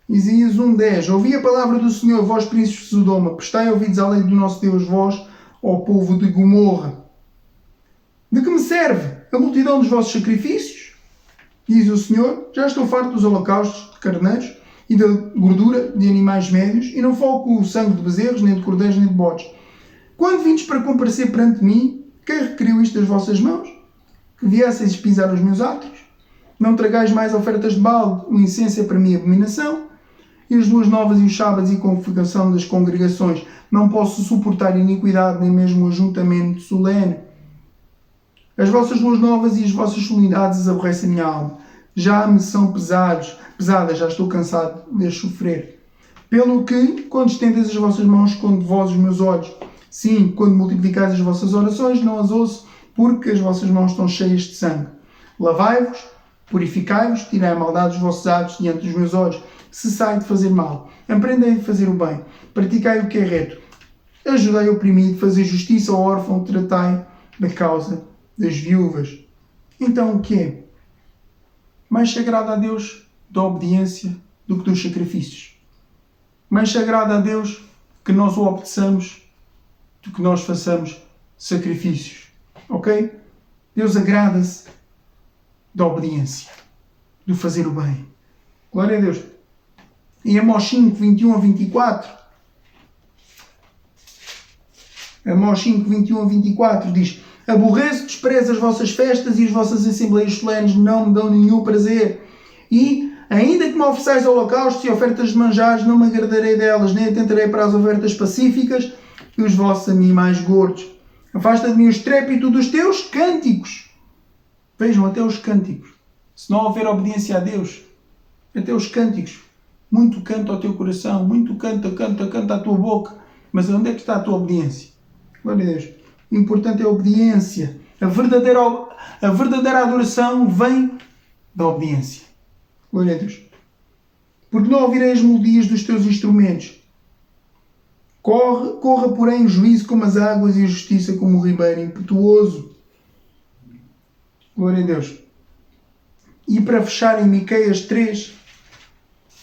Isaías 1, 10. Ouvi a palavra do Senhor, vós príncipes de Sodoma. Prestai ouvidos à lei do nosso Deus, vós, ó povo de Gomorra. De que me serve a multidão dos vossos sacrifícios? Diz o Senhor, já estou farto dos holocaustos de carneiros e da gordura de animais médios, e não falo com o sangue de bezerros, nem de cordeiros, nem de bodes. Quando vindes para comparecer perante mim, quem requeriu isto das vossas mãos? Que viesseis pisar os meus átrios? Não tragais mais ofertas de balde, o incenso é para mim abominação, e as luas novas e os sábados e convocação das congregações. Não posso suportar iniquidade, nem mesmo o ajuntamento solene. As vossas luas novas e as vossas solenidades aborrecem a minha alma. Já me são pesadas, já estou cansado de as sofrer. Pelo que, quando estendes as vossas mãos, escondo de vós os meus olhos. Sim, quando multiplicais as vossas orações, não as ouço, porque as vossas mãos estão cheias de sangue. Lavai-vos, purificai-vos, tirai a maldade dos vossos atos diante dos meus olhos. Cessai de fazer mal, aprendei a fazer o bem, praticai o que é reto, ajudai o oprimido, fazei justiça ao órfão, tratai da causa das viúvas. Então o que é? Mais sagrado a Deus da obediência do que dos sacrifícios. Mais sagrado a Deus que nós o obedeçamos do que nós façamos sacrifícios. Ok? Deus agrada-se da obediência, do fazer o bem. Glória a Deus. Em Amós 5, 21 a 24, Amós 5, 21 a 24 diz: aborreço, desprezo as vossas festas e as vossas assembleias solenes não me dão nenhum prazer. E, ainda que me ofereçais holocaustos e ofertas de manjares, não me agradarei delas, nem atentarei para as ofertas pacíficas e os vossos animais gordos. Afasta de mim o estrépito dos teus cânticos. Vejam, até os cânticos. Se não houver obediência a Deus, até os cânticos. Muito canto ao teu coração, muito canta à tua boca. Mas onde é que está a tua obediência? Glória a Deus. O importante é a obediência. A verdadeira adoração vem da obediência. Glória a Deus. Porque não ouvirei as melodias dos teus instrumentos. Corra, porém, o juízo como as águas e a justiça como o ribeiro impetuoso. Glória a Deus. E para fechar em Miqueias 3,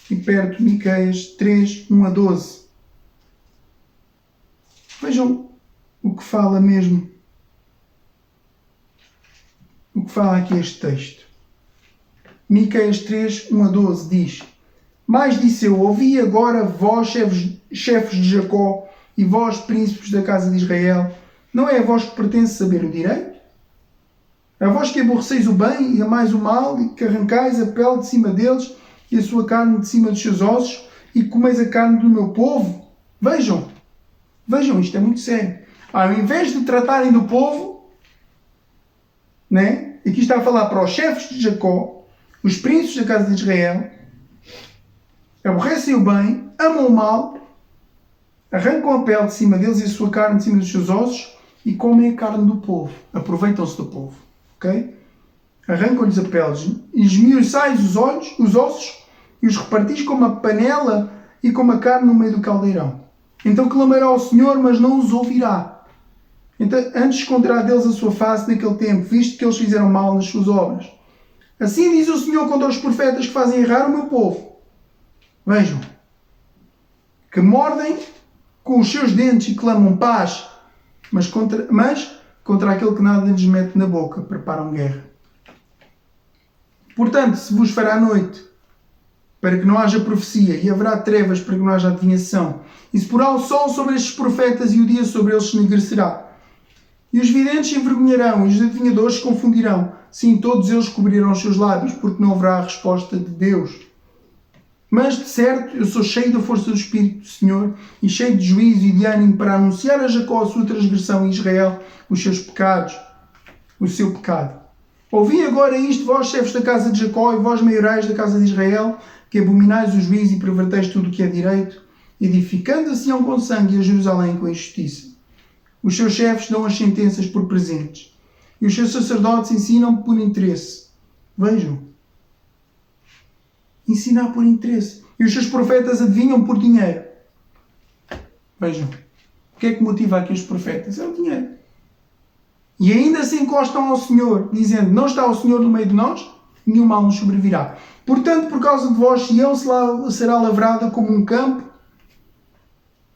e perto Miqueias 3, 1 a 12. Vejam o que fala mesmo. O que fala aqui este texto. Miqueias 3, 1 a 12 diz: mas disse eu, ouvi agora vós, chefes de Jacó, e vós, príncipes da casa de Israel, não é a vós que pertence saber o direito? A vós que aborreceis o bem e amais o mal, e que arrancais a pele de cima deles e a sua carne de cima dos seus ossos, e comeis a carne do meu povo? Vejam, isto é muito sério. Ao invés de tratarem do povo, né? Aqui está a falar para os chefes de Jacó, os príncipes da casa de Israel, aborrecem o bem, amam o mal, arrancam a pele de cima deles e a sua carne de cima dos seus ossos e comem a carne do povo. Aproveitam-se do povo. Ok? Arrancam-lhes a pele, esmiuçais os ossos e os repartis como a panela e como a carne no meio do caldeirão. Então clamará ao Senhor, mas não os ouvirá. Então, antes esconderá deles a sua face naquele tempo, visto que eles fizeram mal nas suas obras. Assim diz o Senhor contra os profetas que fazem errar o meu povo. Vejam. Que mordem com os seus dentes e clamam paz, mas contra aquele que nada lhes mete na boca, preparam guerra. Portanto, se vos fará noite, para que não haja profecia, e haverá trevas para que não haja adivinhação, e se porá o sol sobre estes profetas, e o dia sobre eles se enegrecerá. E os videntes se envergonharão, e os adivinhadores se confundirão. Sim, todos eles cobrirão os seus lábios, porque não haverá a resposta de Deus. Mas, de certo, eu sou cheio da força do Espírito do Senhor, e cheio de juízo e de ânimo para anunciar a Jacó a sua transgressão e a Israel os seus pecados, o seu pecado. Ouvi agora isto, vós, chefes da casa de Jacó, e vós, maiorais da casa de Israel, que abominais o juízo e perverteis tudo o que é direito, edificando a Sião com sangue e a Jerusalém com injustiça. Os seus chefes dão as sentenças por presentes, e os seus sacerdotes ensinam por interesse. Vejam. Ensinar por interesse. E os seus profetas adivinham por dinheiro. Vejam. O que é que motiva aqui os profetas? É o dinheiro. E ainda se encostam ao Senhor, dizendo, não está o Senhor no meio de nós? Nenhum mal nos sobrevirá. Portanto, por causa de vós, Sião será lavrada como um campo,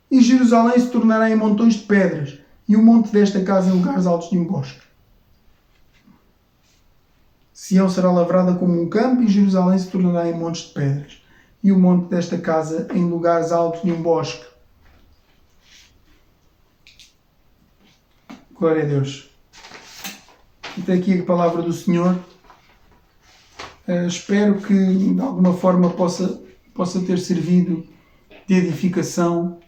e Jerusalém se tornará em montões de pedras, e o monte desta casa em lugares altos de um bosque. Sião será lavrada como um campo, e Jerusalém se tornará em montes de pedras, e o monte desta casa em lugares altos de um bosque. Glória a Deus. Até aqui a palavra do Senhor. Espero que de alguma forma possa ter servido de edificação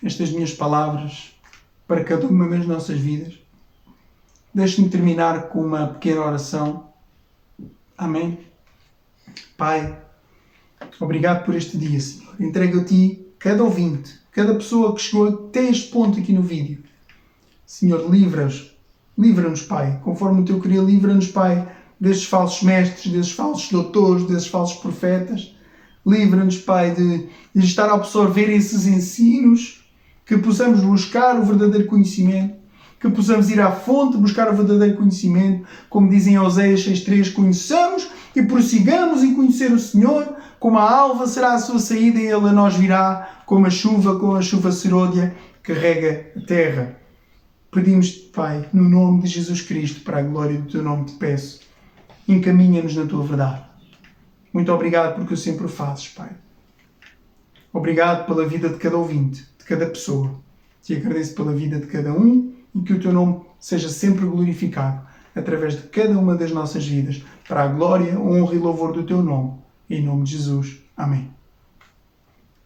estas minhas palavras para cada uma das nossas vidas. Deixe-me terminar com uma pequena oração. Amém. Pai, obrigado por este dia, Senhor. Entrego a Ti cada ouvinte, cada pessoa que chegou até este ponto aqui no vídeo. Senhor, livra-nos, Pai, conforme o Teu querer, livra-nos, Pai, destes falsos mestres, desses falsos doutores, desses falsos profetas. Livra-nos, Pai, de estar a absorver esses ensinos, que possamos buscar o verdadeiro conhecimento, que possamos ir à fonte buscar o verdadeiro conhecimento, como dizem Oséias 6.3, conheçamos e prossigamos em conhecer o Senhor, como a alva será a sua saída e Ele a nós virá, como a chuva serôdia que rega a terra. Pedimos-te, Pai, no nome de Jesus Cristo, para a glória do Teu nome te peço, encaminha-nos na Tua verdade. Muito obrigado porque o sempre fazes, Pai. Obrigado pela vida de cada ouvinte, de cada pessoa. Te agradeço pela vida de cada um e que o Teu nome seja sempre glorificado através de cada uma das nossas vidas, para a glória, honra e louvor do Teu nome. Em nome de Jesus. Amém.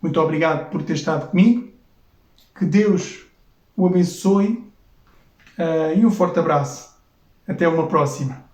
Muito obrigado por ter estado comigo. Que Deus o abençoe e um forte abraço. Até uma próxima.